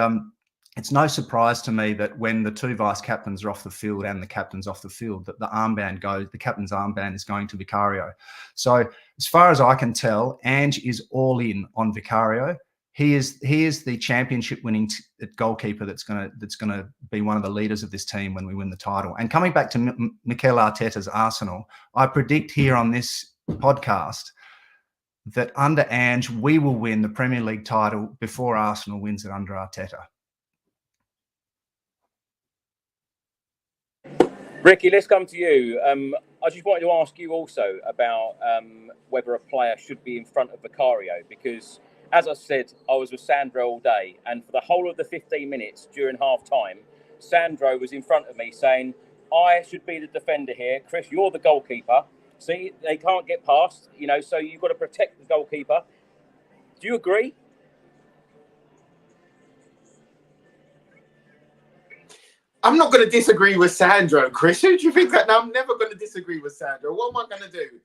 it's no surprise to me that when the two vice captains are off the field and the captain's off the field, that the captain's armband is going to Vicario. So as far as I can tell, Ange is all in on Vicario. He is the championship winning goalkeeper that's going to be one of the leaders of this team when we win the title. And coming back to Mikel Arteta's Arsenal, I predict here on this podcast that under Ange, we will win the Premier League title before Arsenal wins it under Arteta. Ricky, let's come to you. I just wanted to ask you also about whether a player should be in front of Vicario, because, as I said, I was with Sandro all day, and for the whole of the 15 minutes during half-time, Sandro was in front of me saying, I should be the defender here. Chris, you're the goalkeeper. See, they can't get past, so you've got to protect the goalkeeper. Do you agree? I'm not going to disagree with Sandro, Chris. Who do you think that? No, I'm never going to disagree with Sandro. What am I going to do?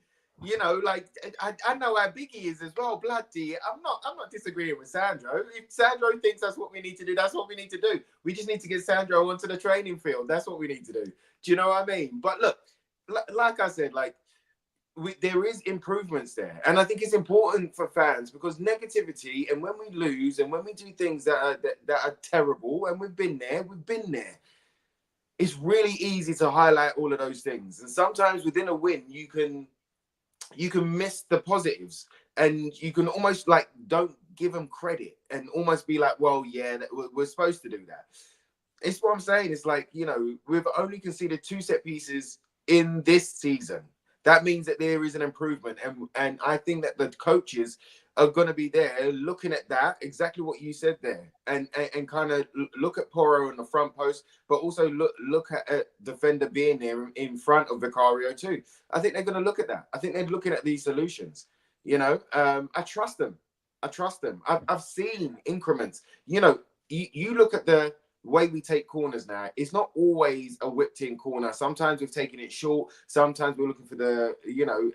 I know how big he is as well. Bloody, I'm not disagreeing with Sandro. If Sandro thinks that's what we need to do, that's what we need to do. We just need to get Sandro onto the training field. That's what we need to do. Do you know what I mean? But look, like I said, there is improvements there. And I think it's important for fans, because negativity, and when we lose and when we do things that are terrible, and we've been there. It's really easy to highlight all of those things. And sometimes within a win, you can miss the positives, and you can almost don't give them credit and almost be like, well, yeah, we're supposed to do that. It's what I'm saying. It's we've only conceded 2 set pieces in this season. That means that there is an improvement. And I think that the coaches are going to be there looking at that, exactly what you said there, and kind of look at Porro in the front post, but also look at defender being there in front of Vicario too. I think they're going to look at that. I think they're looking at these solutions. I trust them. I've seen increments. You look at the way we take corners now. It's not always a whipped in corner. Sometimes we've taken it short. Sometimes we're looking for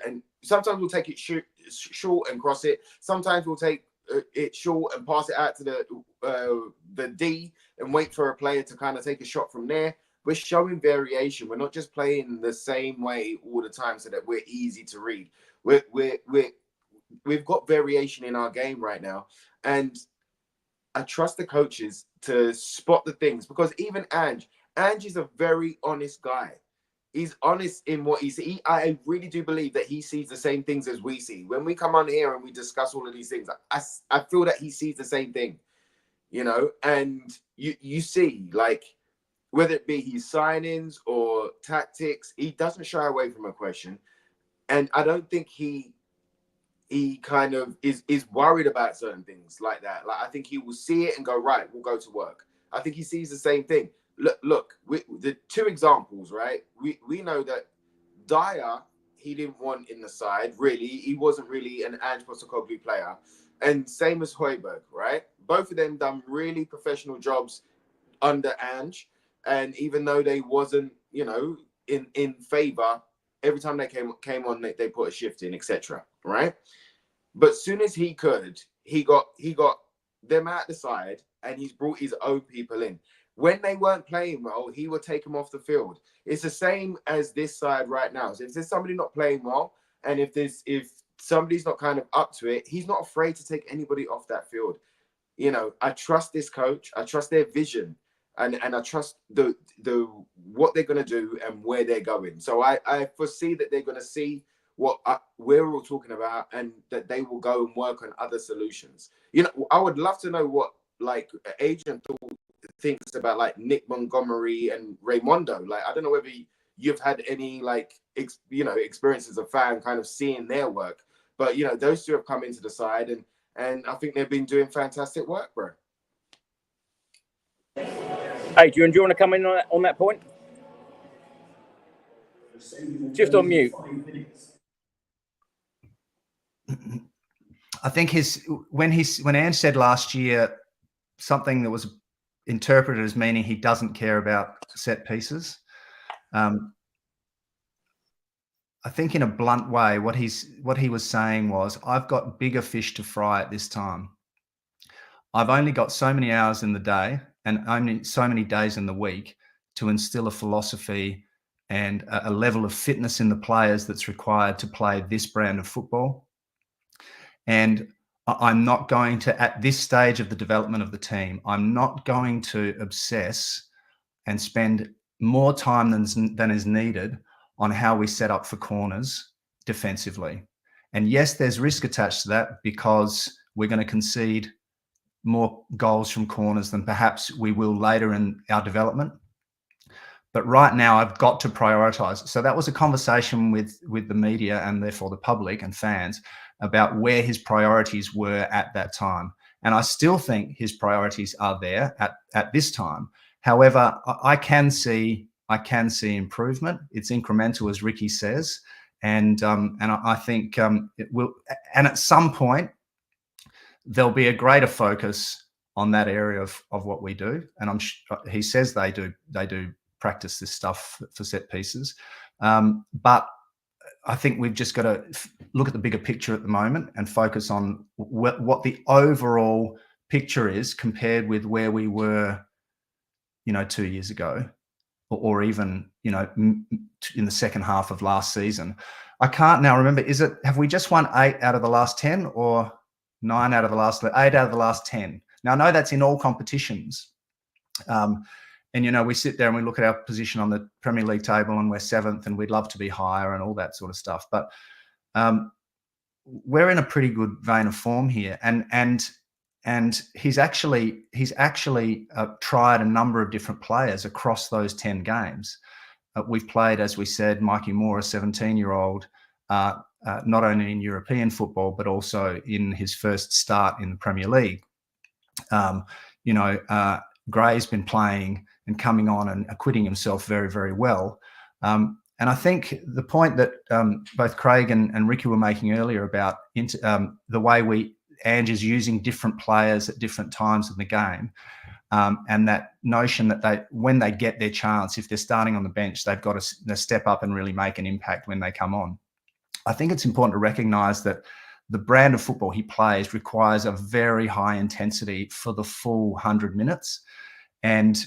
and sometimes we'll take it short and cross it. Sometimes we'll take it short and pass it out to the D and wait for a player to kind of take a shot from there. We're showing variation. We're not just playing the same way all the time so that we're easy to read. We've got variation in our game right now, and I trust the coaches to spot the things, because even Ange is a very honest guy. He's honest in what he sees. I really do believe that he sees the same things as we see. When we come on here and we discuss all of these things, I feel that he sees the same thing, and you see, whether it be his signings or tactics, he doesn't shy away from a question. And I don't think he kind of is worried about certain things like that. I think he will see it and go, right, we'll go to work. I think he sees the same thing. Look, the 2 examples, right? We know that Dyer, he didn't want in the side, really. He wasn't really an Ange Postecoglou player. And same as Højbjerg, right? Both of them done really professional jobs under Ange. And even though they wasn't, in favor, every time they came on, they put a shift in, etc. Right? But soon as he could, he got them out the side, and he's brought his own people in. When they weren't playing well, he would take them off the field. It's the same as this side right now. So if there's somebody not playing well, and if somebody's not kind of up to it, he's not afraid to take anybody off that field. I trust this coach. I trust their vision, and I trust the what they're going to do and where they're going. So I foresee that they're going to see what we're all talking about, and that they will go and work on other solutions. I would love to know what Adrian thinks about Nick Montgomery and Raymondo. I don't know whether you've had any experience as a fan kind of seeing their work, but those two have come into the side, and I think they've been doing fantastic work, bro. Adrian, do you want to come in on that point? Just on mute. I think when Ange said last year something that was interpreted as meaning he doesn't care about set pieces, I think in a blunt way, what he was saying was, I've got bigger fish to fry at this time. I've only got so many hours in the day and only so many days in the week to instill a philosophy and a level of fitness in the players that's required to play this brand of football. And I'm not going to, at this stage of the development of the team, I'm not going to obsess and spend more time than is needed on how we set up for corners defensively. And yes, there's risk attached to that because we're going to concede more goals from corners than perhaps we will later in our development. But right now, I've got to prioritize. So that was a conversation with the media and therefore the public and fans about where his priorities were at that time. And I still think his priorities are there at this time. However, I can see improvement. It's incremental, as Ricky says, and I think it will. And at some point, there'll be a greater focus on that area of what we do. And he says they do practice this stuff for set pieces, but I think we've just got to look at the bigger picture at the moment and focus on what the overall picture is compared with where we were, 2 years ago, or even, in the second half of last season. I can't now remember, have we just won 8 out of the last 10 or 8 out of the last 10? Now, I know that's in all competitions. And, we sit there and we look at our position on the Premier League table and we're 7th and we'd love to be higher and all that sort of stuff. But we're in a pretty good vein of form here. And he's actually tried a number of different players across those 10 games. We've played, as we said, Mikey Moore, a 17-year-old, not only in European football, but also in his first start in the Premier League. Gray's been playing and coming on and acquitting himself very, very well. And I think the point that both Craig and Ricky were making earlier about the way Ange is using different players at different times in the game, and that notion that when they get their chance, if they're starting on the bench, they've got to step up and really make an impact when they come on. I think it's important to recognise that the brand of football he plays requires a very high intensity for the full 100 minutes. And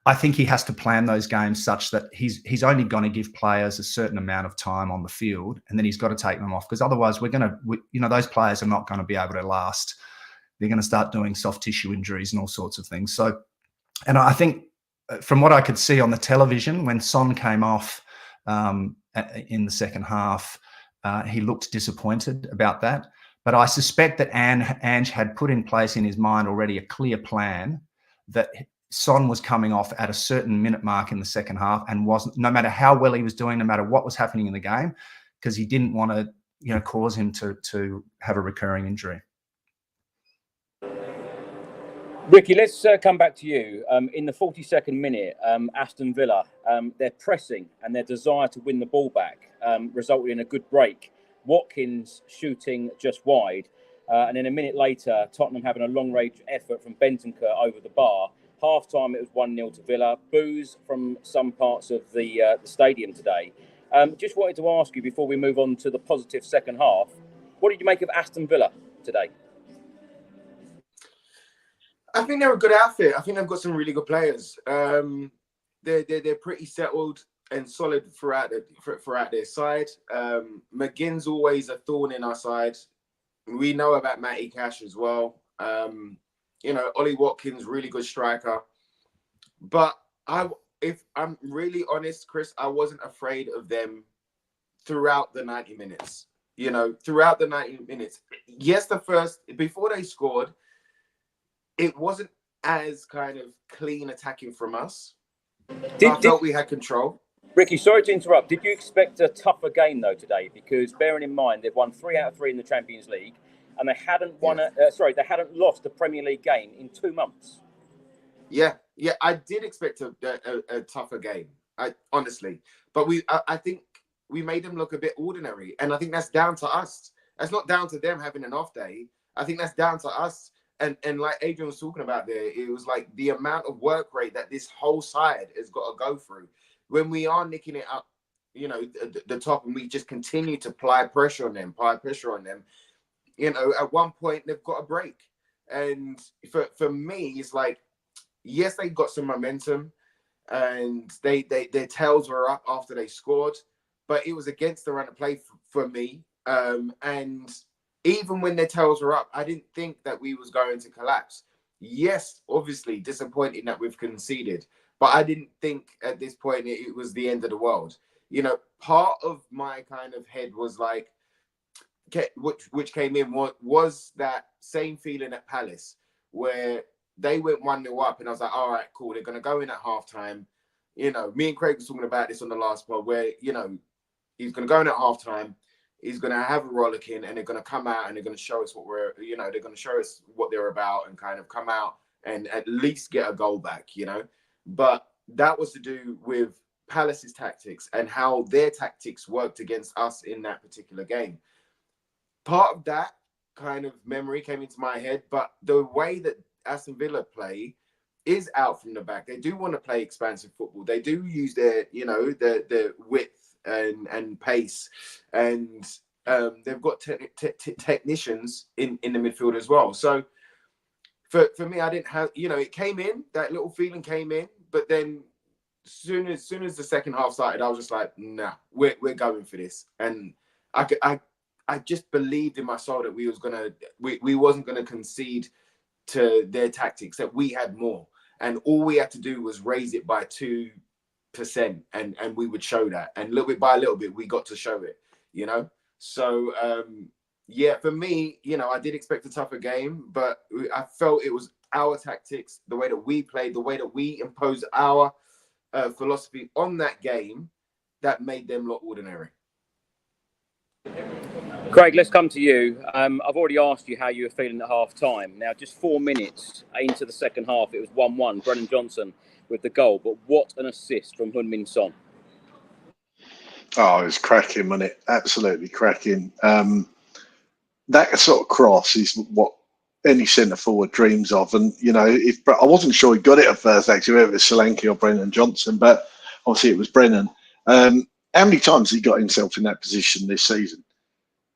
I think he has to plan those games such that he's only going to give players a certain amount of time on the field, and then he's got to take them off, because otherwise those players are not going to be able to last. They're going to start doing soft tissue injuries and all sorts of things. So, and I think from what I could see on the television, when Son came off in the second half, he looked disappointed about that. But I suspect that Ange had put in place in his mind already a clear plan that Son was coming off at a certain minute mark in the second half, and wasn't, no matter how well he was doing, no matter what was happening in the game, because he didn't want to, cause him to have a recurring injury. Ricky, let's come back to you. In the 42nd minute, Aston Villa, their pressing and their desire to win the ball back resulted in a good break. Watkins shooting just wide. And then a minute later, Tottenham having a long-range effort from Bentancur over the bar. Half-time, it was 1-0 to Villa. Boos from some parts of the stadium today. Just wanted to ask you, before we move on to the positive second half, what did you make of Aston Villa today? I think they're a good outfit. I think they've got some really good players. They're pretty settled and solid throughout their side. McGinn's always a thorn in our side. We know about Matty Cash as well. Ollie Watkins, really good striker. But if I'm really honest, Chris, I wasn't afraid of them throughout the 90 minutes. Throughout the 90 minutes. Yes, before they scored, it wasn't as kind of clean attacking from us. I felt we had control. Ricky, sorry to interrupt. Did you expect a tougher game though today? Because bearing in mind they've won 3 out of 3 in the Champions League, and they hadn't they hadn't lost a Premier League game in 2 months. Yeah, I did expect a tougher game. Honestly, but I think we made them look a bit ordinary, and I think that's down to us. That's not down to them having an off day. I think that's down to us. And like Adrian was talking about there, it was like the amount of work rate that this whole side has got to go through. When we are nicking it up, the top, and we just continue to apply pressure on them, at one point they've got a break. And for me, it's like, yes, they got some momentum, and their tails were up after they scored, but it was against the run of play for me. And even when their tails were up, I didn't think that we was going to collapse. Yes, obviously disappointing that we've conceded, but I didn't think at this point it was the end of the world. Part of my kind of head was like, which came in, was that same feeling at Palace, where they went 1-0 up, and I was like, all right, cool, they're going to go in at halftime. Me and Craig was talking about this on the last pod, where, he's going to go in at halftime. He's going to have a rollicking, and they're going to come out and they're going to show us they're going to show us what they're about, and kind of come out and at least get a goal back, But that was to do with Palace's tactics and how their tactics worked against us in that particular game. Part of that kind of memory came into my head, but the way that Aston Villa play is out from the back. They do want to play expansive football. They do use their width and pace, and they've got technicians in the midfield as well. So for me, I didn't have, it came in, that little feeling came in, but then soon as the second half started, I was just like, nah, we're going for this. And I just believed in my soul that we wasn't gonna concede to their tactics, that we had more, and all we had to do was raise it by 2%, and we would show that, and little bit by little bit we got to show it. So for me, I did expect a tougher game, but I felt it was our tactics, the way that we played, the way that we imposed our philosophy on that game, that made them look ordinary. Craig, let's come to you. I've already asked you how you were feeling at half-time. Now, just 4 minutes into the second half, it was 1-1. Brennan Johnson with the goal. But what an assist from Heung-min Son. Oh, it was cracking, wasn't it? Absolutely cracking. That sort of cross is what any centre-forward dreams of. And, I wasn't sure he got it at first, actually, whether it was Solanke or Brennan Johnson, but obviously it was Brennan. How many times has he got himself in that position this season?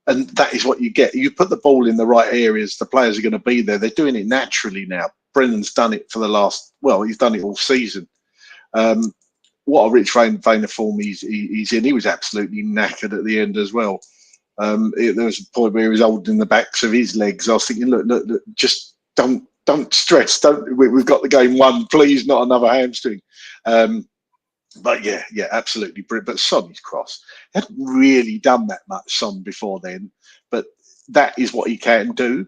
And that is what you get. You put the ball in the right areas, the players are going to be there. They're doing it naturally now. Brennan's done it for he's done it all season. What a rich vein of form he's in. He was absolutely knackered at the end as well. There was a point where he was holding the backs of his legs. I was thinking, look, just don't stress. We've got the game won. Please, not another hamstring. But yeah, absolutely brilliant. But Son is cross. He hadn't really done that much, Son, before then. But that is what he can do.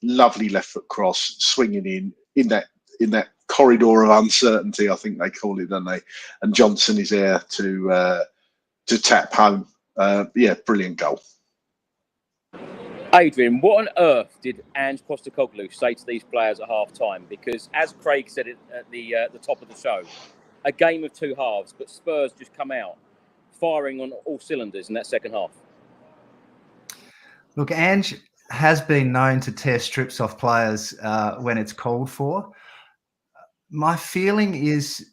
Lovely left foot cross, swinging in that corridor of uncertainty, I think they call it, don't they? And Johnson is there to tap home. Brilliant goal. Adrian, what on earth did Ange Postecoglou say to these players at half-time? Because as Craig said it at the top of the show, a game of two halves, but Spurs just come out firing on all cylinders in that second half. Look, Ange, has been known to tear strips off players when it's called for. My feeling is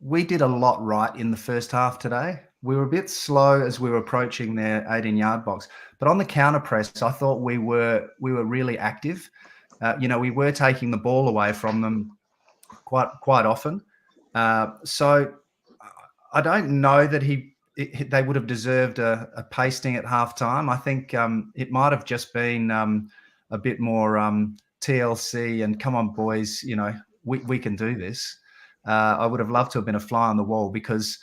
we did a lot right in the first half today. We were a bit slow as we were approaching their 18-yard box, but on the counter press, I thought we were really active. We were taking the ball away from them quite often. So I don't know that they would have deserved a pasting at halftime. I think it might have just been a bit more TLC and come on, boys, we can do this. I would have loved to have been a fly on the wall because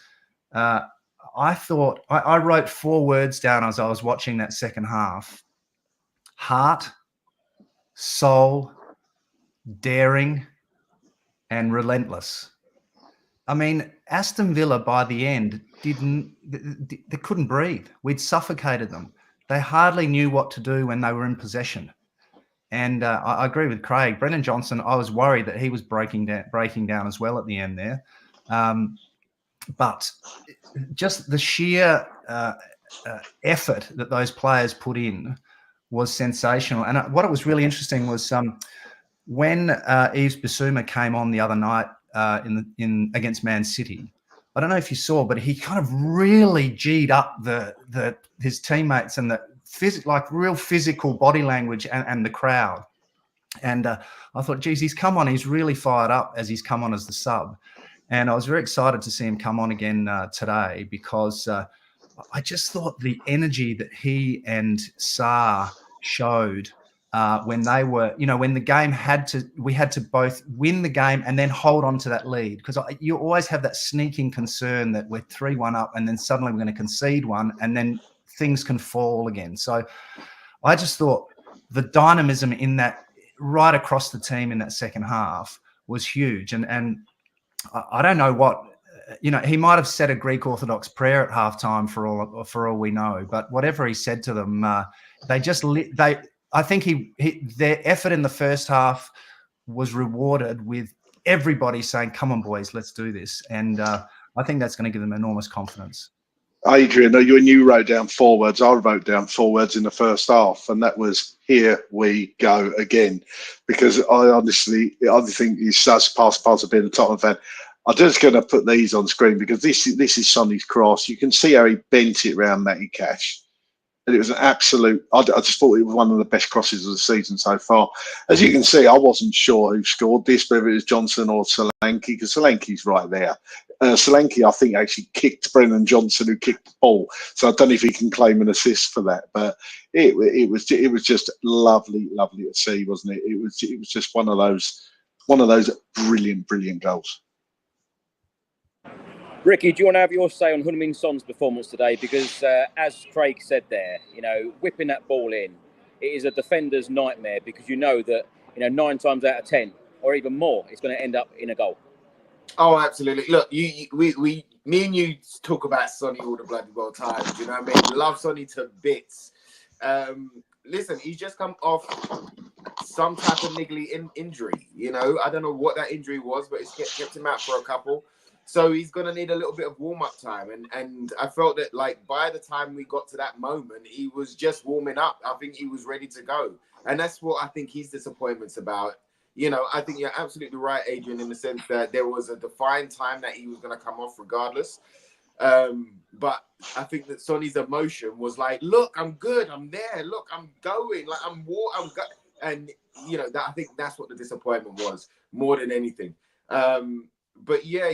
I thought I wrote 4 words down as I was watching that second half: heart, soul, daring, and relentless. I mean, Aston Villa by the end they couldn't breathe. We'd suffocated them. They hardly knew what to do when they were in possession. And I agree with Craig. Brennan Johnson, I was worried that he was breaking down as well at the end there. But just the sheer effort that those players put in was sensational. And what was really interesting was when Yves Bissouma came on the other night in against Man City. I don't know if you saw, but he kind of really G'd up his teammates and the real physical body language and the crowd. And I thought, geez, he's come on. He's really fired up as he's come on as the sub. And I was very excited to see him come on again today because I just thought the energy that he and Sarr showed when they were, when the game we had to both win the game and then hold on to that lead, because you always have that sneaking concern that we're 3-1 up and then suddenly we're going to concede one and then things can fall again. So I just thought the dynamism in that right across the team in that second half was huge. And I don't know what, he might have said a Greek Orthodox prayer at halftime for all we know, but whatever he said to them, I think their effort in the first half was rewarded with everybody saying, come on, boys, let's do this. And I think that's going to give them enormous confidence. Adrian, when you wrote down 4 words, I wrote down 4 words in the first half, and that was "here we go again." Because I think it's such part of being a Tottenham fan. I'm just going to put these on screen because this is Sonny's cross. You can see how he bent it around Matty Cash. And it was an absolute, I just thought it was one of the best crosses of the season so far. As you can see, I wasn't sure who scored this, whether it was Johnson or Solanke, because Solanke's right there. Solanke, I think, actually kicked Brennan Johnson, who kicked the ball. So I don't know if he can claim an assist for that. But it was just lovely to see, wasn't it? It was just one of those brilliant goals. Ricky, do you want to have your say on Heung-min Son's performance today? Because as Craig said there, whipping that ball in, it is a defender's nightmare because you know that 9 times out of 10 or even more, it's going to end up in a goal. Oh, absolutely. Look, me and you talk about Sonny all the bloody well times. You know what I mean? Love Sonny to bits. Listen, he's just come off some type of niggly injury. I don't know what that injury was, but it's kept him out for a couple. So he's going to need a little bit of warm-up time. And I felt that, by the time we got to that moment, he was just warming up. I think he was ready to go. And that's what I think his disappointment's about. I think you're absolutely right, Adrian, in the sense that there was a defined time that he was going to come off regardless. But I think that Sonny's emotion was like, look, I'm good. I'm there. Look, I'm going. And, I think that's what the disappointment was more than anything. But yeah,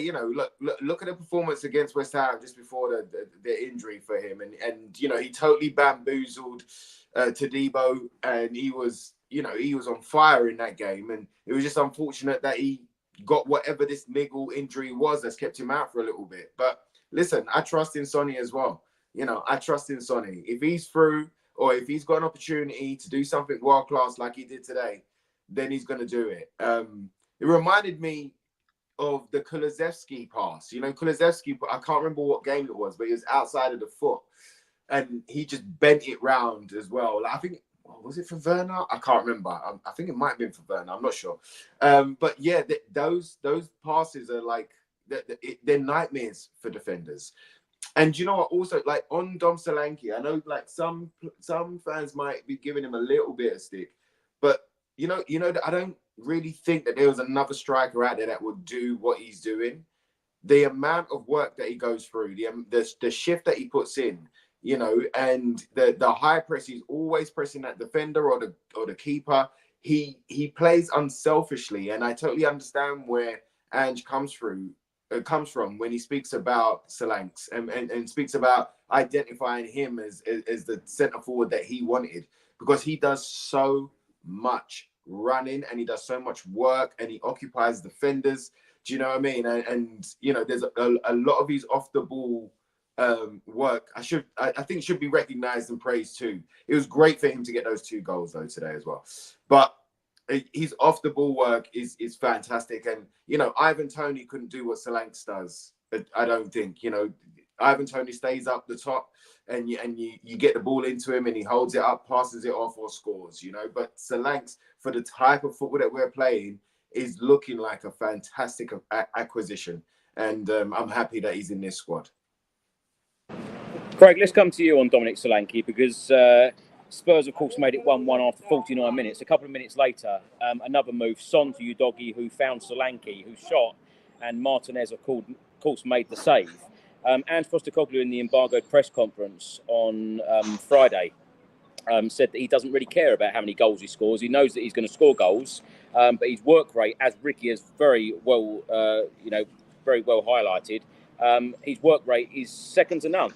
look at the performance against West Ham just before the injury for him, and he totally bamboozled Todibo, and he was on fire in that game, and it was just unfortunate that he got whatever this niggle injury was that's kept him out for a little bit. But listen, I trust in Sonny as well. I trust in Sonny. If he's through, or if he's got an opportunity to do something world class like he did today, then he's going to do it. It reminded me of the Kulusevski pass. Kulusevski, I can't remember what game it was, but he was outside of the foot and he just bent it round as well. I think, was it for Werner? I can't remember. I think it might have been for Werner. I'm not sure. But yeah, those passes are they're nightmares for defenders. And you know what? Also, like on Dom Solanke, I know like some fans might be giving him a little bit of stick, but you know that I don't really think that there was another striker out there that would do what he's doing. The amount of work that he goes through, the shift that he puts in, you know, and the high press, he's always pressing that defender or the keeper. He plays unselfishly, and I totally understand where Ange comes from when he speaks about Solanke and speaks about identifying him as the centre forward that he wanted, because he does so much running and he does so much work and he occupies defenders. Do you know what I mean? And you know, there's a lot of his off the ball work. I think should be recognised and praised too. It was great for him to get those 2 goals though today as well. But his off the ball work is fantastic. And you know, Ivan Toney couldn't do what Solanke does. I don't think. You know, Ivan Toney stays up the top, and you get the ball into him, and he holds it up, passes it off, or scores. You know, but Solanke, for the type of football that we're playing, is looking like a fantastic acquisition, and I'm happy that he's in this squad. Craig, let's come to you on Dominic Solanke, because Spurs, of course, made it 1-1 after 49 minutes. A couple of minutes later, another move, Son to Udogie, who found Solanke, who shot, and Martinez, of course, made the save. Ange Postecoglou in the embargoed press conference on Friday said that he doesn't really care about how many goals he scores. He knows that he's going to score goals, but his work rate, as Ricky has very well highlighted, his work rate is second to none.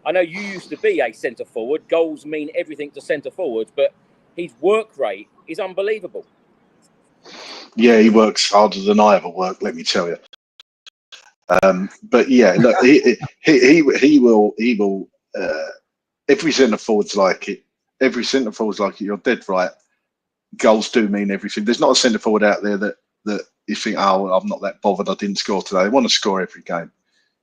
I know you used to be a centre forward. Goals mean everything to centre forwards, but his work rate is unbelievable. Yeah, he works harder than I ever worked, let me tell you. But yeah, look, he will. Every centre forward's like it. Every centre forward's like it. You're dead right. Goals do mean everything. There's not a centre forward out there that you think, oh, I'm not that bothered, I didn't score today. They want to score every game,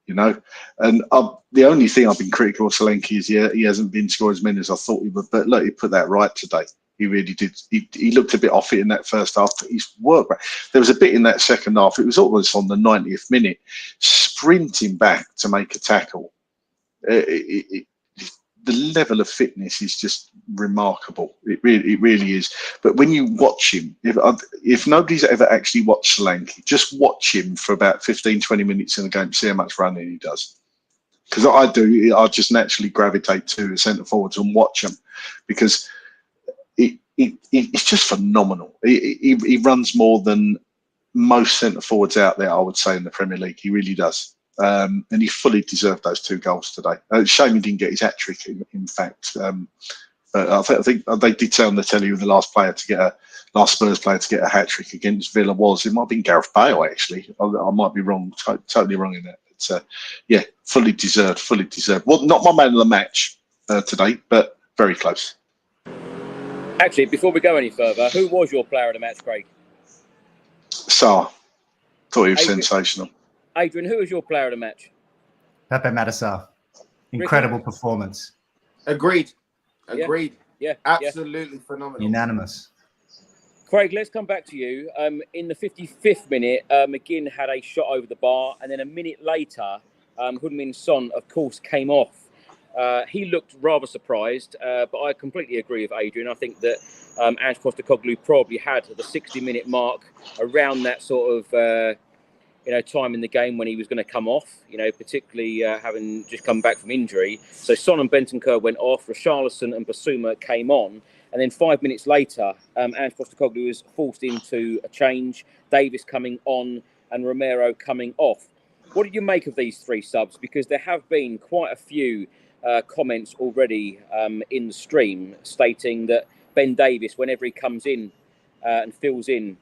you know. And the only thing I've been critical of Solanke is, yeah, he hasn't been scoring as many as I thought he would. But look, he put that right today. He really did. He looked a bit off it in that first half, but his work rate. There was a bit in that second half. It was almost on the 90th minute, sprinting back to make a tackle. The level of fitness is just remarkable. It really is. But when you watch him, if nobody's ever actually watched Solanke, just watch him for about 15, 20 minutes in the game, see how much running he does. Because I do. I just naturally gravitate to the centre forwards and watch them, because it's just phenomenal. He runs more than most centre forwards out there, I would say, in the Premier League. He really does. And he fully deserved those 2 goals today. Shame he didn't get his hat-trick, in fact. But I think they did say on the telly who the last Spurs player to get a hat-trick against Villa was. It might have been Gareth Bale, actually. I might be wrong, totally wrong in that. But yeah, fully deserved. Well, not my man of the match today, but very close. Actually, before we go any further, who was your player of the match, Craig? Sarr. Thought he was sensational. Adrian, who was your player of the match? Pepe Madison. Incredible performance. Agreed. Yeah. Absolutely phenomenal. Unanimous. Craig, let's come back to you. In the 55th minute, McGinn had a shot over the bar, and then a minute later, Heung-min Son, of course, came off. He looked rather surprised, but I completely agree with Adrian. I think that Ange Postecoglou probably had the 60-minute mark around that sort of time in the game when he was going to come off, particularly having just come back from injury. So Son and Bentancur went off, Richarlison and Basuma came on, and then 5 minutes later, Ange Postecoglou was forced into a change, Davis coming on and Romero coming off. What did you make of these 3 subs? Because there have been quite a few comments already in the stream stating that Ben Davis, whenever he comes in and fills in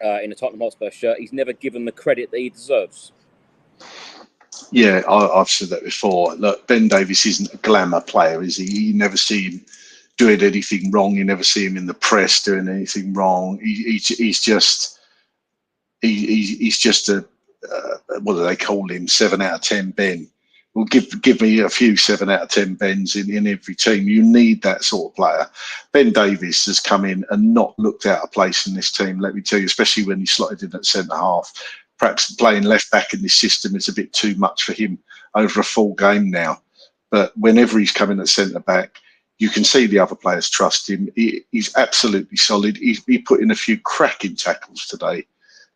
a Tottenham Hotspur shirt, he's never given the credit that he deserves. Yeah, I've said that before. Look, Ben Davis isn't a glamour player, is he? You never see him doing anything wrong. You never see him in the press doing anything wrong. He's just a what do they call him? 7 out of 10 Ben. Well, give me a few 7 out of 10 Bens in every team. You need that sort of player. Ben Davis has come in and not looked out of place in this team, let me tell you, especially when he slotted in at centre half. perhaps playing left back in this system is a bit too much for him over a full game now. But whenever he's coming at centre back, you can see the other players trust him. He's absolutely solid. He put in a few cracking tackles today,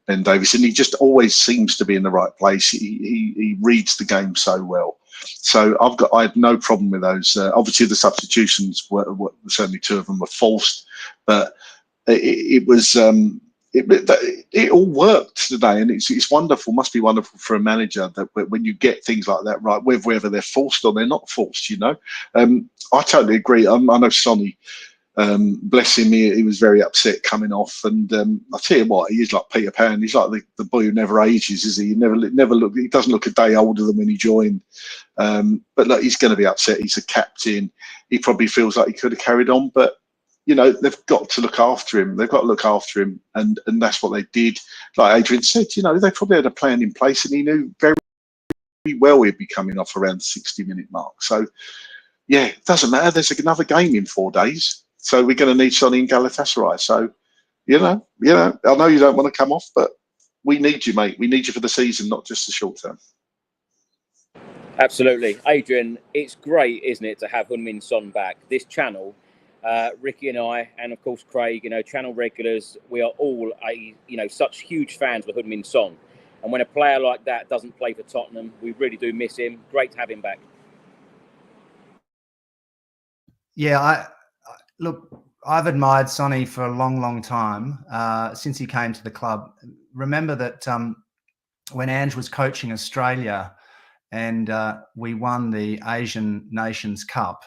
Ben Davies, and he just always seems to be in the right place. He reads the game so well. So I had no problem with those. Obviously, the substitutions were certainly two of them were forced, but it all worked today, and it's wonderful. Must be wonderful for a manager that when you get things like that right, whether they're forced or they're not forced. I totally agree. I know Sonny. Bless him, he was very upset coming off, and I tell you what, he is like Peter Pan. He's like the boy who never ages, is he? He never look. He doesn't look a day older than when he joined. But look, he's going to be upset. He's a captain. He probably feels like he could have carried on, but they've got to look after him. They've got to look after him, and that's what they did. Like Adrian said, they probably had a plan in place, and he knew very well he'd be coming off around the 60-minute mark. So yeah, it doesn't matter. There's another game in 4 days. So we're going to need Sonny and Galatasaray. So, I know you don't want to come off, but we need you, mate. We need you for the season, not just the short term. Absolutely. Adrian, it's great, isn't it, to have Heung-min Son back. This channel, Ricky and I, and of course Craig, channel regulars, we are all, such huge fans of Heung-min Son. And when a player like that doesn't play for Tottenham, we really do miss him. Great to have him back. Yeah, Look, I've admired Sonny for a long, long time, since he came to the club. Remember that when Ange was coaching Australia and we won the Asian Nations Cup,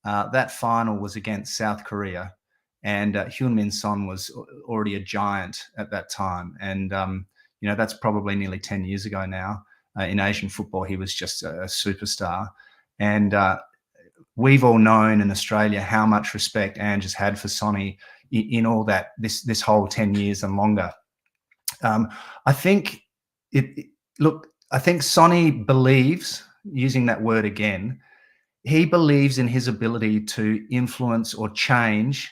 that final was against South Korea, and Heung-min Son was already a giant at that time. And, that's probably nearly 10 years ago now. In Asian football, he was just a superstar. And we've all known in Australia how much respect Ange has had for Sonny in all that this whole 10 years and longer. I think Sonny believes, using that word again, he believes in his ability to influence or change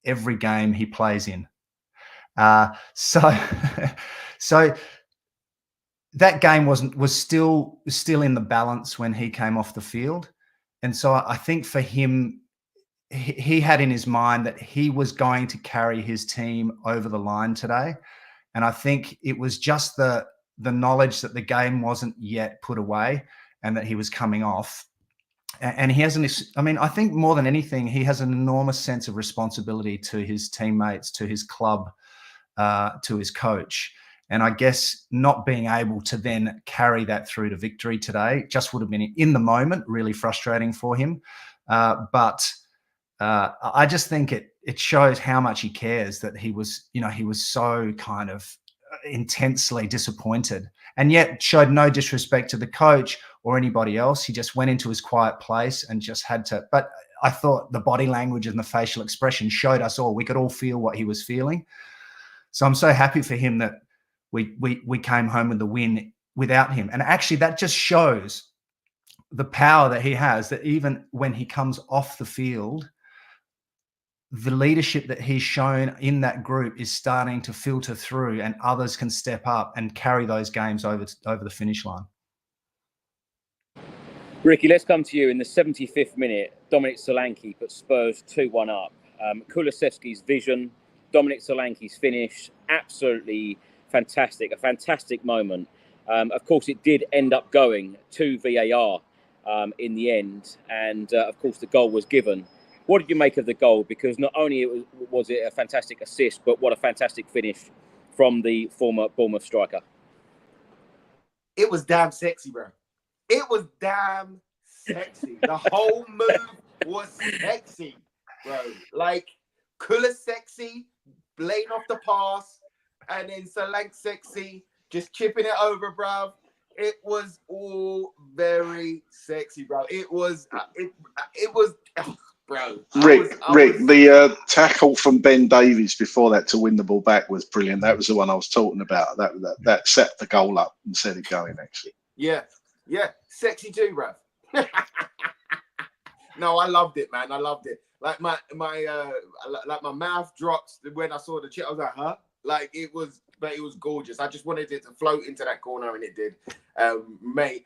every game he plays in. So that game was still in the balance when he came off the field. And so I think for him, he had in his mind that he was going to carry his team over the line today. And I think it was just the knowledge that the game wasn't yet put away and that he was coming off. And he hasn't, I think more than anything, he has an enormous sense of responsibility to his teammates, to his club, to his coach. And I guess not being able to then carry that through to victory today just would have been, in the moment, really frustrating for him. But I just think it shows how much he cares that he was so kind of intensely disappointed, and yet showed no disrespect to the coach or anybody else. He just went into his quiet place and just had to. But I thought the body language and the facial expression showed us all. We could all feel what he was feeling. So I'm so happy for him that we came home with the win without him. And actually that just shows the power that he has, that even when he comes off the field, the leadership that he's shown in that group is starting to filter through, and others can step up and carry those games over the finish line. Ricky, let's come to you. In the 75th minute, Dominic Solanke put Spurs 2-1 up. Kulusevski's vision, Dominic Solanke's finish, absolutely fantastic, a fantastic moment. Of course, it did end up going to VAR in the end, and of course the goal was given. What did you make of the goal? Because not only was it a fantastic assist, but what a fantastic finish from the former Bournemouth striker. It was damn sexy, bro. It was damn sexy. The whole move was sexy, bro. Like, Kulusevski laying off the pass, and then Solanke sexy, just chipping it over, bro. It was all very sexy, bro. It was, bro. Rick, the tackle from Ben Davies before that to win the ball back was brilliant. That was the one I was talking about. That set the goal up and set it going, actually. Yeah, sexy too, bro. No, I loved it, man. I loved it. Like my mouth dropped when I saw the chip. I was like, huh? Like, it was but it was gorgeous. I just wanted it to float into that corner, and it did. Mate,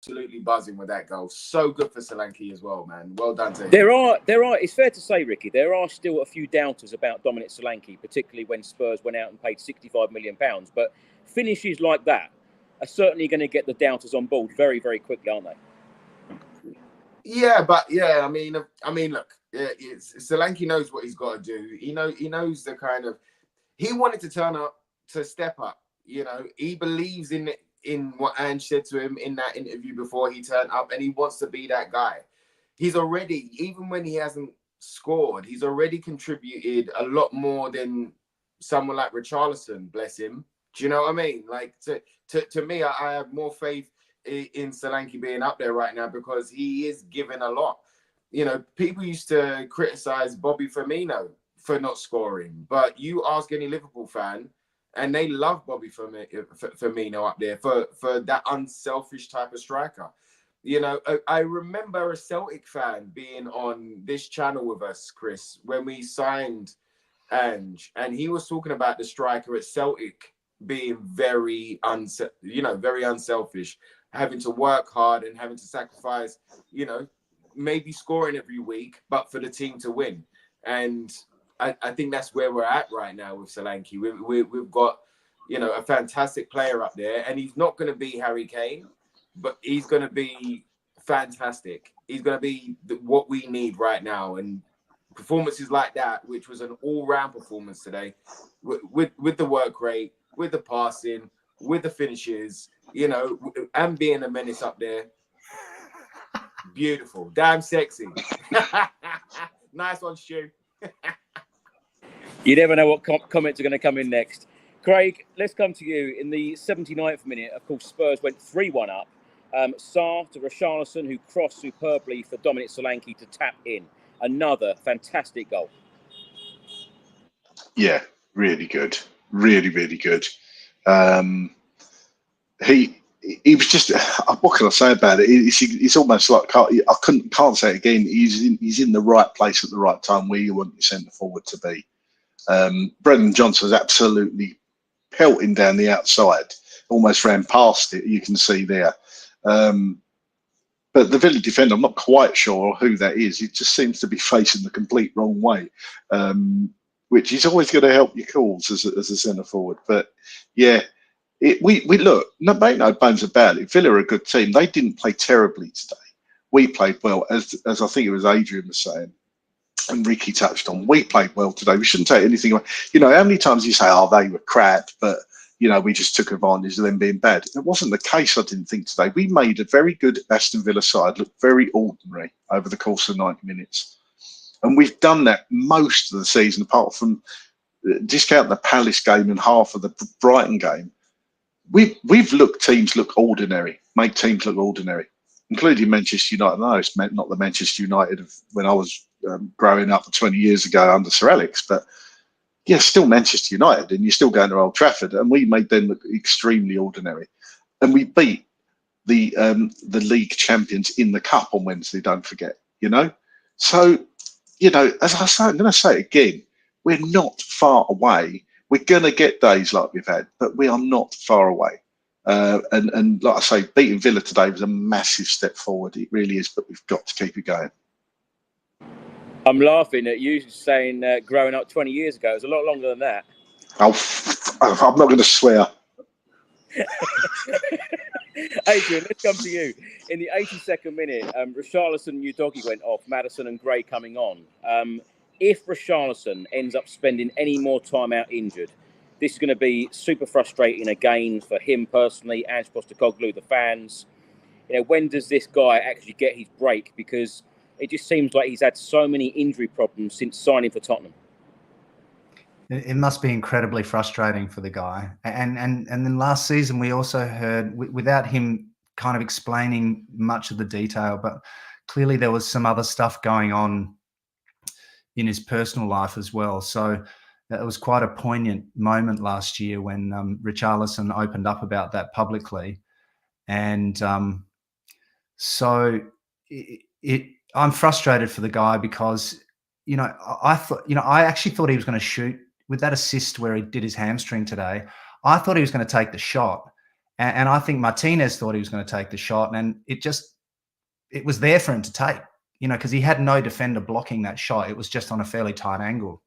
absolutely buzzing with that goal. So good for Solanke as well, man. Well done to him. There are. It's fair to say, Ricky, there are still a few doubters about Dominic Solanke, particularly when Spurs went out and paid £65 million. But finishes like that are certainly going to get the doubters on board very, very quickly, aren't they? Yeah, but I mean, look, Solanke knows what he's got to do. He knows the kind of. He wanted to turn up, to step up. You know, he believes in what Ange said to him in that interview before he turned up, and he wants to be that guy. He's already, even when he hasn't scored, he's already contributed a lot more than someone like Richarlison, bless him. Do you know what I mean? Like, to me, I have more faith in Solanke being up there right now because he is giving a lot. You know, people used to criticize Bobby Firmino for not scoring, but you ask any Liverpool fan, and they love Bobby Firmino up there for that unselfish type of striker. You know, I remember a Celtic fan being on this channel with us, Chris, when we signed Ange, and he was talking about the striker at Celtic being very unselfish, having to work hard and having to sacrifice, you know, maybe scoring every week, but for the team to win. And I think that's where we're at right now with Solanke. We've got, you know, a fantastic player up there, and he's not going to be Harry Kane, but he's going to be fantastic. He's going to be what we need right now. And performances like that, which was an all-round performance today, with the work rate, with the passing, with the finishes, you know, and being a menace up there. Beautiful. Damn sexy. Nice one, Stu. You never know what comments are going to come in next. Craig, let's come to you. In the 79th minute, of course, Spurs went 3-1 up. Sarr to Richarlison, who crossed superbly for Dominic Solanke to tap in. Another fantastic goal. Yeah, really good. Really, really good. He was just, what can I say about it? It's almost like, I can't say it again. He's in the right place at the right time where you want your centre forward to be. Brennan Johnson was absolutely pelting down the outside, almost ran past it. You can see there. But the Villa defender, I'm not quite sure who that is. He just seems to be facing the complete wrong way, which is always going to help your cause as a centre forward. But yeah, we look, make no bones about it. Villa are a good team. They didn't play terribly today. We played well, as I think it was Adrian was saying, and Ricky touched on. We played well today. We shouldn't take anything away. You know, how many times you say, "Oh, they were crap," but you know, we just took advantage of them being bad. It wasn't the case, I didn't think, today. We made a very good Aston Villa side look very ordinary over the course of 90 minutes. And we've done that most of the season, apart from discount the Palace game and half of the Brighton game. We've looked teams look ordinary, make teams look ordinary, including Manchester United. No, it's not the Manchester United of when I was growing up 20 years ago under Sir Alex, but yeah, still Manchester United, and you're still going to Old Trafford, and we made them look extremely ordinary, and we beat the league champions in the cup on Wednesday. Don't forget, you know. So, you know, as I say, I'm going to say it again: we're not far away. We're going to get days like we've had, but we are not far away. And like I say, beating Villa today was a massive step forward. It really is, but we've got to keep it going. I'm laughing at you saying growing up 20 years ago. It was a lot longer than that. Oh, I'm not going to swear. Adrian, let's come to you. In the 82nd minute, Richarlison and Udogie went off, Madison and Gray coming on. If Richarlison ends up spending any more time out injured, this is going to be super frustrating again for him personally, Ange Postecoglou, the fans. You know, when does this guy actually get his break? Because it just seems like he's had so many injury problems since signing for Tottenham. It must be incredibly frustrating for the guy. And then last season, we also heard, without him kind of explaining much of the detail, but clearly there was some other stuff going on in his personal life as well. So it was quite a poignant moment last year when Richarlison opened up about that publicly. And so I'm frustrated for the guy because, you know, I actually thought he was going to shoot that assist where he did his hamstring today, I thought he was going to take the shot. And I think Martinez thought he was going to take the shot. And it was there for him to take, because he had no defender blocking that shot. It was just on a fairly tight angle.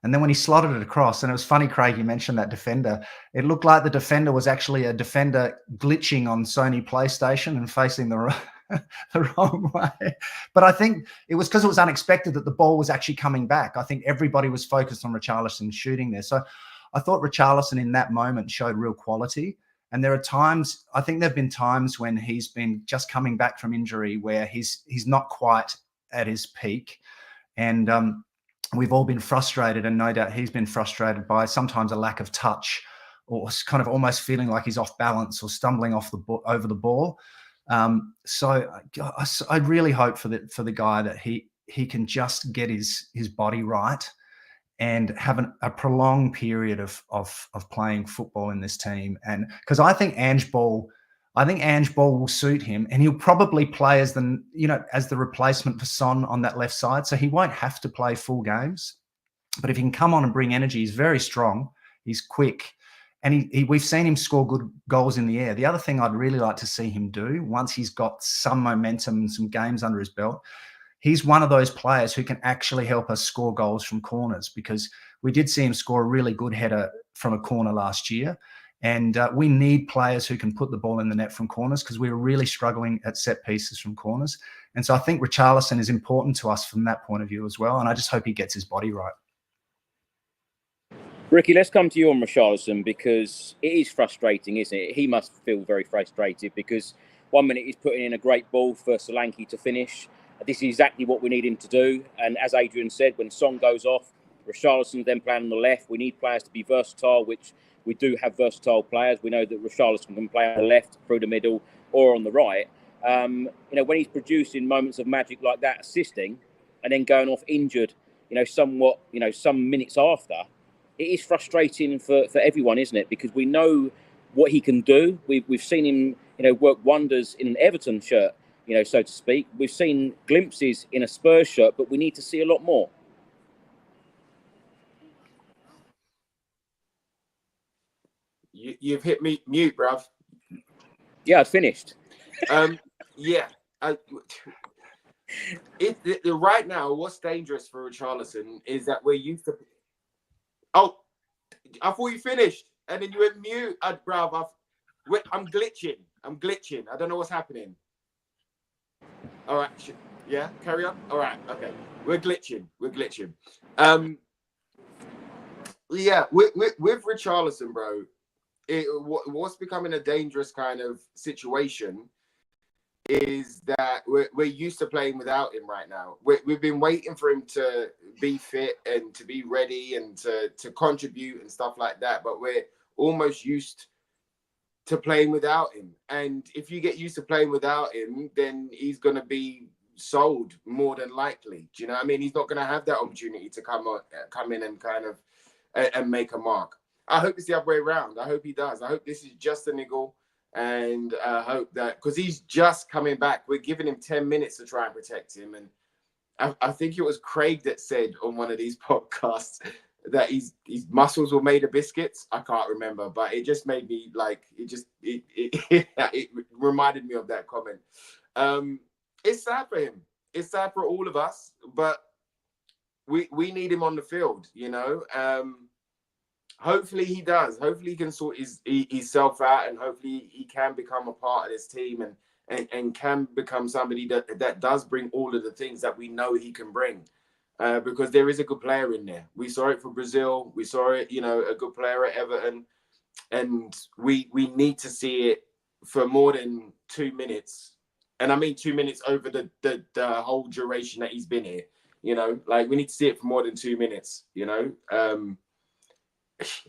And then when he slotted it across, and it was funny, Craig, you mentioned that defender. It looked like the defender was actually a defender glitching on Sony PlayStation and facing the wrong way. But I think it was because it was unexpected that the ball was actually coming back. I think everybody was focused on Richarlison shooting there. So I thought Richarlison in that moment showed real quality. And there are times, I think there have been times when he's been just coming back from injury where he's not quite at his peak. And we've all been frustrated, and no doubt he's been frustrated by sometimes a lack of touch, or kind of almost feeling like he's off balance or stumbling over the ball. So I really hope for the guy that he can just get his body right and have a prolonged period of playing football in this team. And because I think Ange Ball will suit him, and he'll probably play as the replacement for Son on that left side. So he won't have to play full games. But if he can come on and bring energy, he's very strong, he's quick, and we've seen him score good goals in the air. The other thing I'd really like to see him do, once he's got some momentum and some games under his belt, he's one of those players who can actually help us score goals from corners, because we did see him score a really good header from a corner last year. And we need players who can put the ball in the net from corners, because we were really struggling at set pieces from corners. And so I think Richarlison is important to us from that point of view as well. And I just hope he gets his body right. Ricky, let's come to you on Richarlison, because it is frustrating, isn't it? He must feel very frustrated, because 1 minute he's putting in a great ball for Solanke to finish. This is exactly what we need him to do. And as Adrian said, when Son goes off, Richarlison's then playing on the left. We need players to be versatile, which we do have versatile players. We know that Richarlison can play on the left, through the middle, or on the right. When he's producing moments of magic like that, assisting, and then going off injured, somewhat, some minutes after, it is frustrating for everyone, isn't it? Because we know what he can do. We've seen him, work wonders in an Everton shirt, so to speak. We've seen glimpses in a Spurs shirt, but we need to see a lot more. You've hit me mute, bruv. Yeah, I've finished. Yeah. Right now, what's dangerous for Richarlison is that we're used to. Oh, I thought you finished, and then you went mute, bruv. I'm glitching. I don't know what's happening. All right. Yeah, carry on. All right. Okay. We're glitching. Yeah, with Richarlison, bro. What's becoming a dangerous kind of situation is that we're used to playing without him right now. We've been waiting for him to be fit and to be ready and to contribute and stuff like that. But we're almost used to playing without him. And if you get used to playing without him, then he's going to be sold more than likely. Do you know what I mean? He's not going to have that opportunity to come in and kind of and make a mark. I hope it's the other way around. I hope he does. I hope this is just a niggle. And I hope that, because he's just coming back, we're giving him 10 minutes to try and protect him. And I think it was Craig that said on one of these podcasts that his muscles were made of biscuits. I can't remember, but it just made me like, it reminded me of that comment. It's sad for him. It's sad for all of us, but we need him on the field, Hopefully he does. Hopefully he can sort himself out, and hopefully he can become a part of this team and can become somebody that does bring all of the things that we know he can bring. Because there is a good player in there. We saw it for Brazil. We saw it, a good player at Everton. And we need to see it for more than 2 minutes. And I mean 2 minutes over the whole duration that he's been here. We need to see it for more than 2 minutes,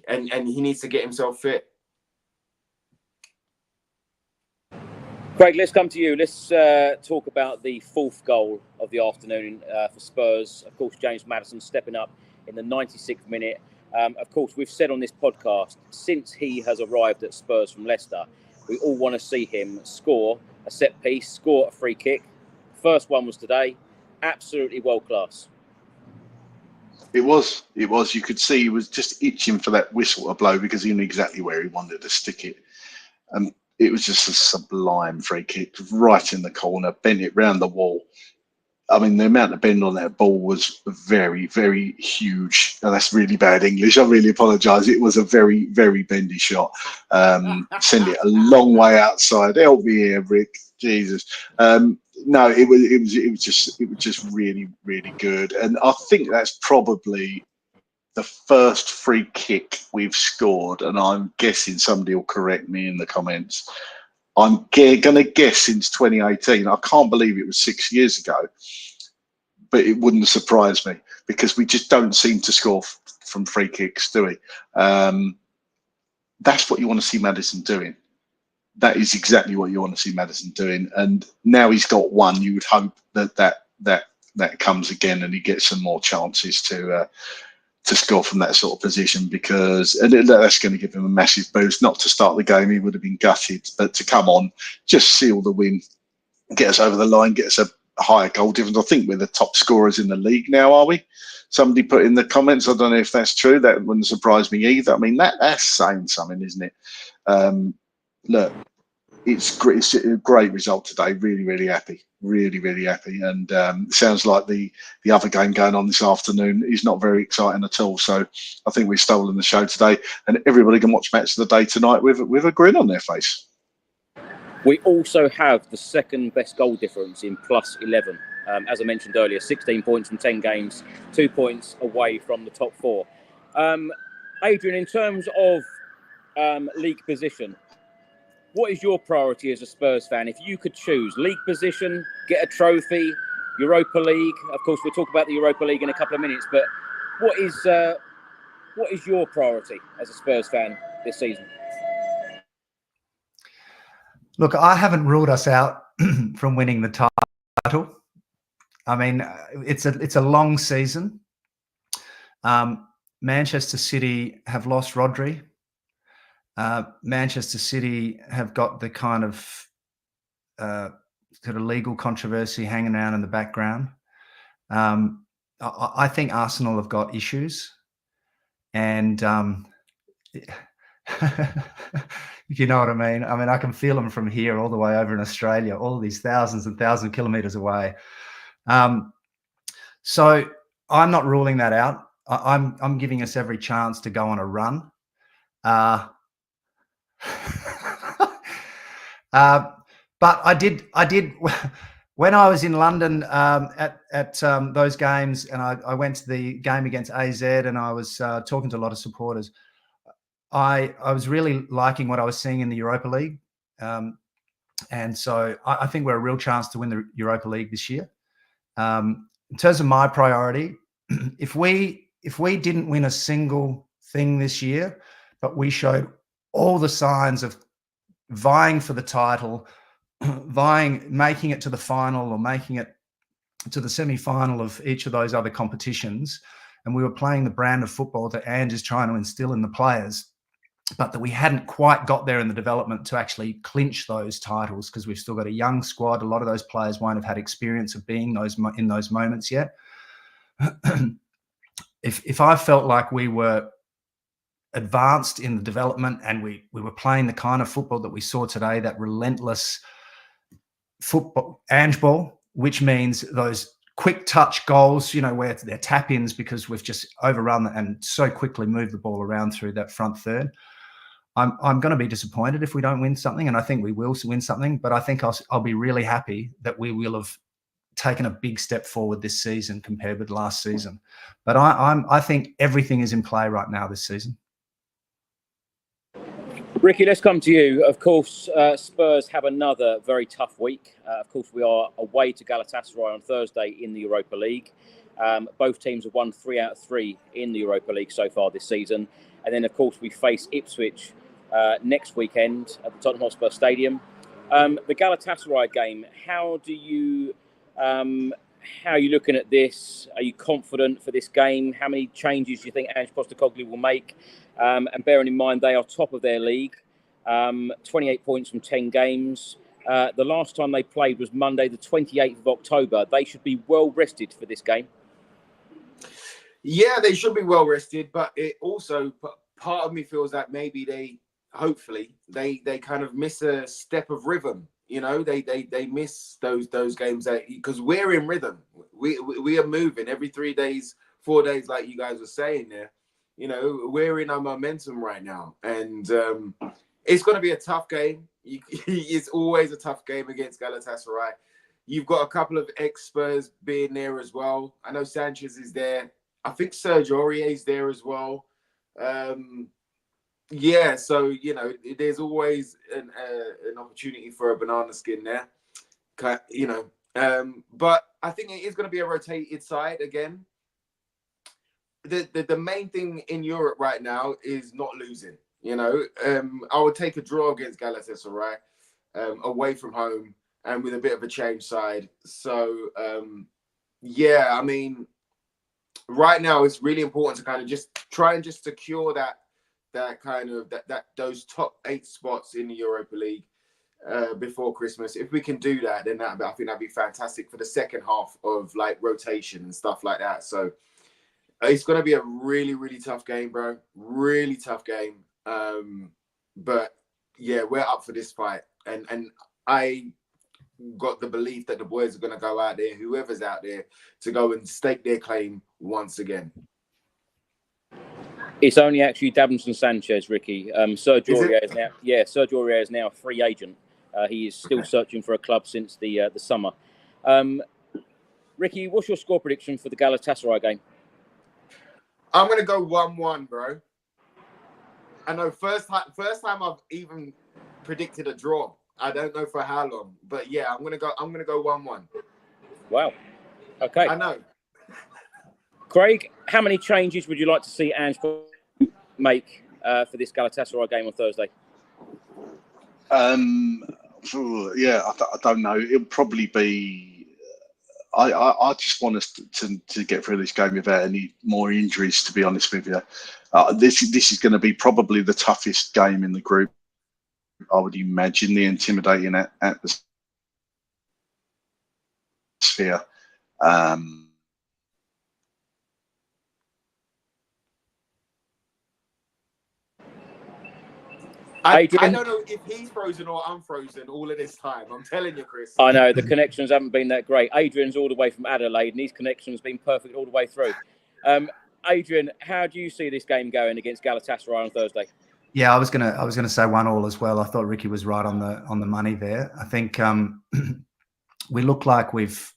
and he needs to get himself fit. Craig, let's come to you. Let's talk about the fourth goal of the afternoon for Spurs. Of course, James Maddison stepping up in the 96th minute. Of course, we've said on this podcast, since he has arrived at Spurs from Leicester, we all want to see him score a set piece, score a free kick. First one was today. Absolutely world class. It was. You could see he was just itching for that whistle to blow because he knew exactly where he wanted to stick it. And it was just a sublime free kick, right in the corner, bent it round the wall. I mean, the amount of bend on that ball was very, very huge. And that's really bad English. I really apologise. It was a very, very bendy shot. Send it a long way outside. Help me here, Rick. Jesus. No, it was just really, really good. And I think that's probably the first free kick we've scored. And I'm guessing somebody will correct me in the comments. I'm going to guess since 2018. I can't believe it was 6 years ago, but it wouldn't surprise me because we just don't seem to score from free kicks, do we? That's what you want to see Madison doing. That is exactly what you want to see Madison doing. And now he's got one. You would hope that comes again and he gets some more chances to score from that sort of position, because that's going to give him a massive boost. Not to start the game, he would have been gutted, but to come on, just seal the win, get us over the line, get us a higher goal difference. I think we're the top scorers in the league now, are we? Somebody put in the comments, I don't know if that's true. That wouldn't surprise me either. I mean, that's saying something, isn't it? Look, it's great. It's a great result today. Really, really happy. Really, really happy. And sounds like the other game going on this afternoon is not very exciting at all. So I think we've stolen the show today, and everybody can watch Match of the Day tonight with a grin on their face. We also have the second best goal difference in plus 11. As I mentioned earlier, 16 points from 10 games, 2 points away from the top four. Adrian, in terms of league position, what is your priority as a Spurs fan? If you could choose league position, get a trophy, Europa League. Of course, we'll talk about the Europa League in a couple of minutes, but what is your priority as a Spurs fan this season? Look, I haven't ruled us out from winning the title. I mean, it's a long season. Manchester City have lost Rodri. Manchester City have got the kind of legal controversy hanging around in the background. I think Arsenal have got issues, and if you know what I mean. I mean, I can feel them from here all the way over in Australia, all these thousands and thousands of kilometers away. So I'm not ruling that out. I'm giving us every chance to go on a run. But I did when I was in London at those games, and I went to the game against AZ, and I was talking to a lot of supporters. I was really liking what I was seeing in the Europa League, and so I think we're a real chance to win the Europa League this year. In terms of my priority, if we didn't win a single thing this year, but we showed all the signs of vying for the title, making it to the final or making it to the semi-final of each of those other competitions, and we were playing the brand of football that Ange is trying to instill in the players, but that we hadn't quite got there in the development to actually clinch those titles because we've still got a young squad. A lot of those players won't have had experience of being in those moments yet. If I felt like we were advanced in the development and we were playing the kind of football that we saw today, that relentless football, Ange ball, which means those quick touch goals, where they're tap-ins because we've just overrun and so quickly moved the ball around through that front third. I'm going to be disappointed if we don't win something, and I think we will win something, but I think I'll be really happy that we will have taken a big step forward this season compared with last season. But I think everything is in play right now this season. Ricky, let's come to you. Of course, Spurs have another very tough week. Of course, we are away to Galatasaray on Thursday in the Europa League. Both teams have won 3 out of 3 in the Europa League so far this season. And then, of course, we face Ipswich next weekend at the Tottenham Hotspur Stadium. The Galatasaray game, how are you looking at this? Are you confident for this game? How many changes do you think Ange Postecoglou will make? And bearing in mind they are top of their league, 28 points from 10 games. The last time they played was Monday, the 28th of October. They should be well rested for this game. Yeah, they should be well rested, but it also part of me feels that maybe they kind of miss a step of rhythm. You know, they miss those games because we're in rhythm. We are moving every 3 days, 4 days, like you guys were saying there. You know, we're in our momentum right now, and it's going to be a tough game. It's always a tough game against Galatasaray. You've got a couple of ex-Spurs being there as well. I know Sanchez is there. I think Serge Aurier is there as well. Yeah, so, you know, there's always an opportunity for a banana skin there. You know, but I think it is going to be a rotated side again. The main thing in Europe right now is not losing. You know, I would take a draw against Galatasaray away from home and with a bit of a change side. So, yeah, I mean, right now it's really important to kind of just try and just secure that kind of those top 8 spots in the Europa League before Christmas. If we can do that, then I think that'd be fantastic for the second half of like rotation and stuff like that. So it's going to be a really, really tough game, bro. Really tough game. But yeah, we're up for this fight, and I got the belief that the boys are going to go out there, whoever's out there, to go and stake their claim once again. It's only actually Davinson Sanchez, Ricky. Serge Aurier is now a free agent. He is still searching for a club since the summer. Ricky, what's your score prediction for the Galatasaray game? I'm going to go 1-1, bro. I know first time I've even predicted a draw. I don't know for how long, but yeah, I'm gonna go 1-1. Wow. Okay. I know. Craig, how many changes would you like to see Ange make for this Galatasaray game on Thursday? Yeah, I don't know. It'll probably be. I just want us to get through this game without any more injuries. To be honest with you, this is going to be probably the toughest game in the group. I would imagine the intimidating atmosphere. I don't know if he's frozen or I'm frozen all of this time. I'm telling you, Chris. I know the connections haven't been that great. Adrian's all the way from Adelaide, and his connection's been perfect all the way through. Adrian, how do you see this game going against Galatasaray on Thursday? Yeah, I was gonna say 1-1 as well. I thought Ricky was right on the money there. I think we look like we've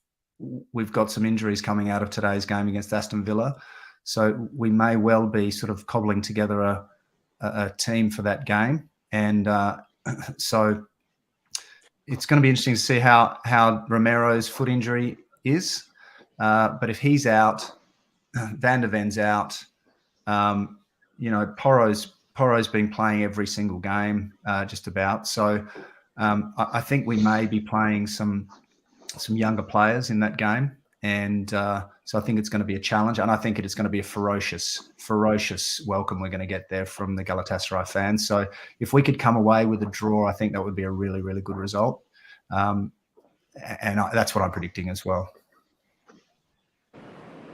got some injuries coming out of today's game against Aston Villa, so we may well be sort of cobbling together a team for that game, and so it's going to be interesting to see how Romero's foot injury is. But if he's out, Van der Ven's out. You know, Porro's been playing every single game, just about. So I think we may be playing some younger players in that game, and so I think it's going to be a challenge, and I think it is going to be a ferocious welcome we're going to get there from the Galatasaray fans. So if we could come away with a draw, I think that would be a really, really good result, and that's what I'm predicting as well.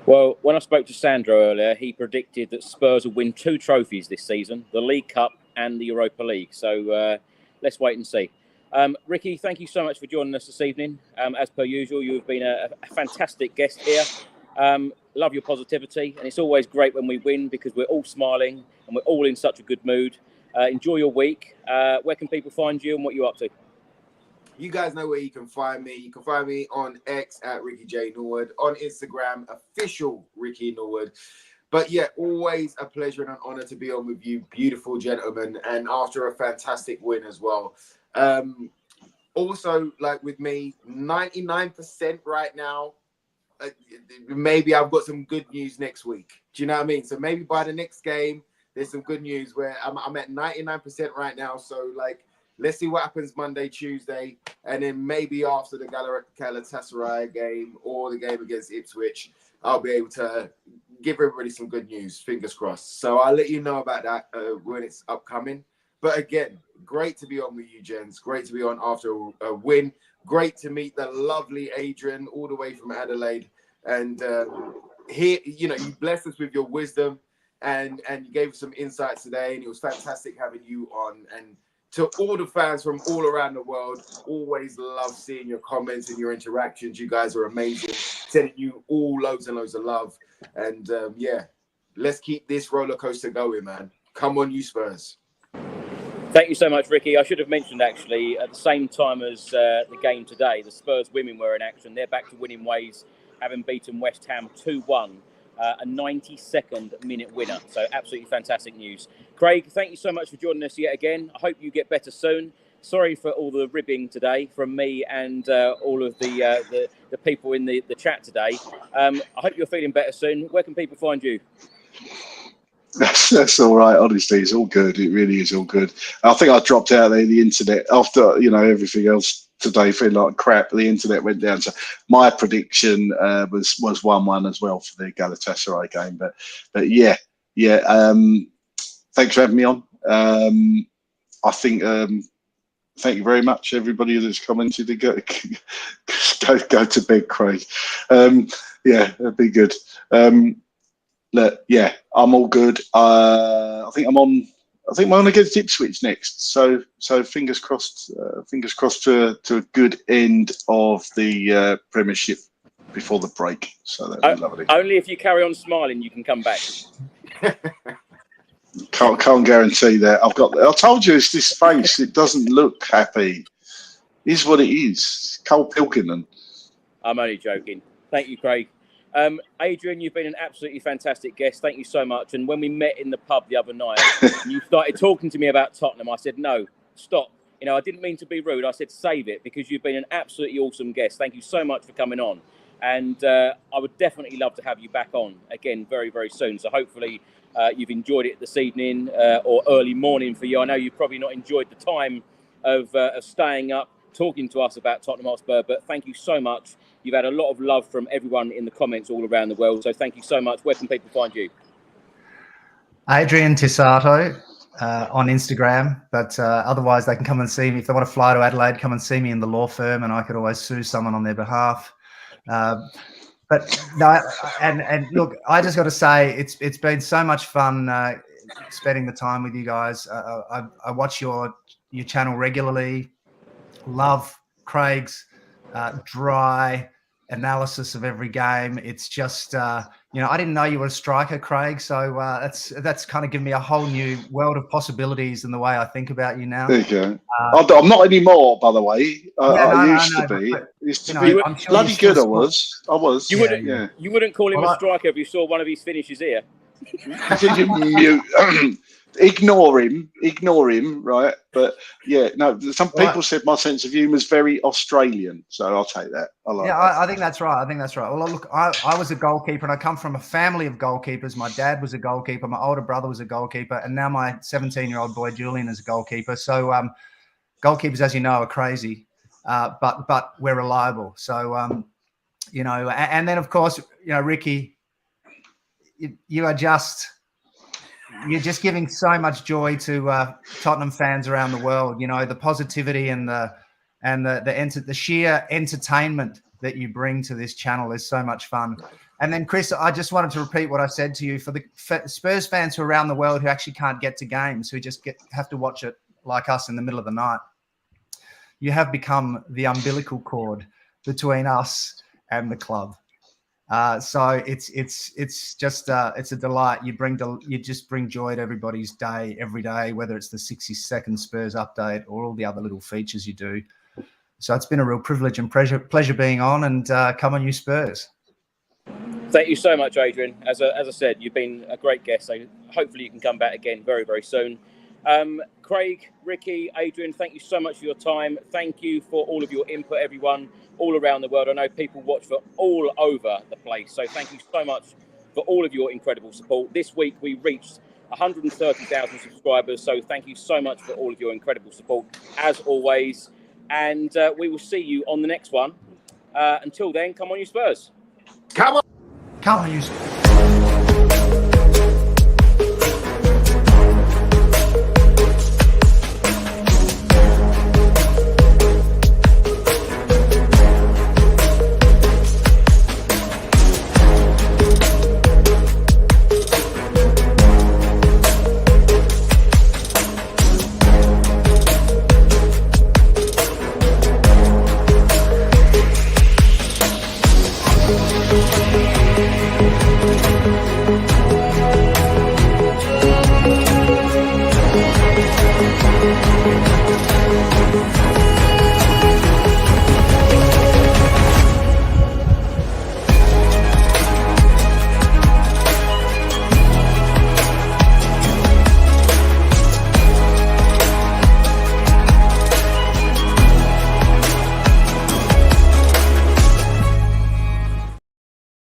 Well, when I spoke to Sandro earlier, he predicted that Spurs will win 2 trophies this season, the League Cup and the Europa League. So let's wait and see. Ricky, thank you so much for joining us this evening. As per usual, you've been a fantastic guest here. Love your positivity, and it's always great when we win because we're all smiling and we're all in such a good mood. Enjoy your week. Where can people find you and what you're up to? You guys know where you can find me. You can find me on X at Ricky J Norwood, on Instagram, official Ricky Norwood. But yeah, always a pleasure and an honor to be on with you, beautiful gentlemen, and after a fantastic win as well. Also, like with me, 99% right now. Maybe I've got some good news next week. Do you know what I mean? So maybe by the next game, there's some good news where I'm at 99% right now. So like, let's see what happens Monday, Tuesday, and then maybe after the Galatasaray game or the game against Ipswich, I'll be able to give everybody some good news. Fingers crossed. So I'll let you know about that when it's upcoming. But again, great to be on with you, gents. Great to be on after a win. Great to meet the lovely Adrian all the way from Adelaide. And here, you blessed us with your wisdom and you gave us some insights today, and it was fantastic having you on. And to all the fans from all around the world, always love seeing your comments and your interactions. You guys are amazing. Sending you all loads and loads of love. And let's keep this roller coaster going, man. Come on, you Spurs. Thank you so much, Ricky. I should have mentioned, actually, at the same time as the game today, the Spurs women were in action. They're back to winning ways, having beaten West Ham 2-1, a 92nd minute winner. So absolutely fantastic news. Craig, thank you so much for joining us yet again. I hope you get better soon. Sorry for all the ribbing today from me and all of the people in the chat today. I hope you're feeling better soon. Where can people find you? That's all right. Honestly, it's all good. It really is all good. I think I dropped out of the internet after everything else today, feeling like crap. The internet went down. So my prediction was 1-1 as well for the Galatasaray game. But yeah. Thanks for having me on. I think. Thank you very much, everybody that's commented. To go to bed, Craig. That'd be good. Look, I'm all good. I think I'm on against Ipswich next. So fingers crossed. Fingers crossed to a good end of the Premiership before the break. So that'd be lovely. Only if you carry on smiling, you can come back. Can't guarantee that. I told you it's this face. It doesn't look happy. It is what it is. Cole Pilkington. I'm only joking. Thank you, Craig. Adrian, you've been an absolutely fantastic guest. Thank you so much. And when we met in the pub the other night, and you started talking to me about Tottenham, I said, no, stop. I didn't mean to be rude. I said, save it, because you've been an absolutely awesome guest. Thank you so much for coming on. And I would definitely love to have you back on again very, very soon. So hopefully you've enjoyed it this evening or early morning for you. I know you've probably not enjoyed the time of staying up, talking to us about Tottenham Hotspur, but thank you so much. You've had a lot of love from everyone in the comments all around the world. So thank you so much. Where can people find you? Adrian Tisato on Instagram. But otherwise, they can come and see me. If they want to fly to Adelaide, come and see me in the law firm, and I could always sue someone on their behalf. But no, and look, I just got to say, it's been so much fun spending the time with you guys. I watch your channel regularly. Love Craig's dry analysis of every game. It's just I didn't know you were a striker, Craig, so that's kind of given me a whole new world of possibilities in the way I think about you now. There you go. I'm not anymore, by the way. I used to be. Used to be bloody good. I was. You wouldn't call him a striker if you saw one of his finishes here. Ignore him, right? But some people said my sense of humour is very Australian, so I'll take that. I think that's right. Well, look, I was a goalkeeper, and I come from a family of goalkeepers. My dad was a goalkeeper, my older brother was a goalkeeper, and now my 17-year-old boy Julian is a goalkeeper. So goalkeepers, as you know, are crazy, but we're reliable. So and then of course, Ricky, you're just giving so much joy to Tottenham fans around the world. The positivity and the sheer entertainment that you bring to this channel is so much fun. And then, Chris, I just wanted to repeat what I said to you for the Spurs fans who are around the world who actually can't get to games, who just have to watch it like us in the middle of the night. You have become the umbilical cord between us and the club. So it's just it's a delight. You just bring joy to everybody's day every day, whether it's the 60-second Spurs update or all the other little features you do. So it's been a real privilege and pleasure being on, and come on, you Spurs. Thank you so much, Adrian. As I said, you've been a great guest. So hopefully you can come back again very, very soon. Craig, Ricky, Adrian, thank you so much for your time. Thank you for all of your input, everyone, all around the world. I know people watch for all over the place. So thank you so much for all of your incredible support. This week, we reached 130,000 subscribers. So thank you so much for all of your incredible support, as always. And we will see you on the next one. Until then, come on, you Spurs. Come on. Come on, you Spurs.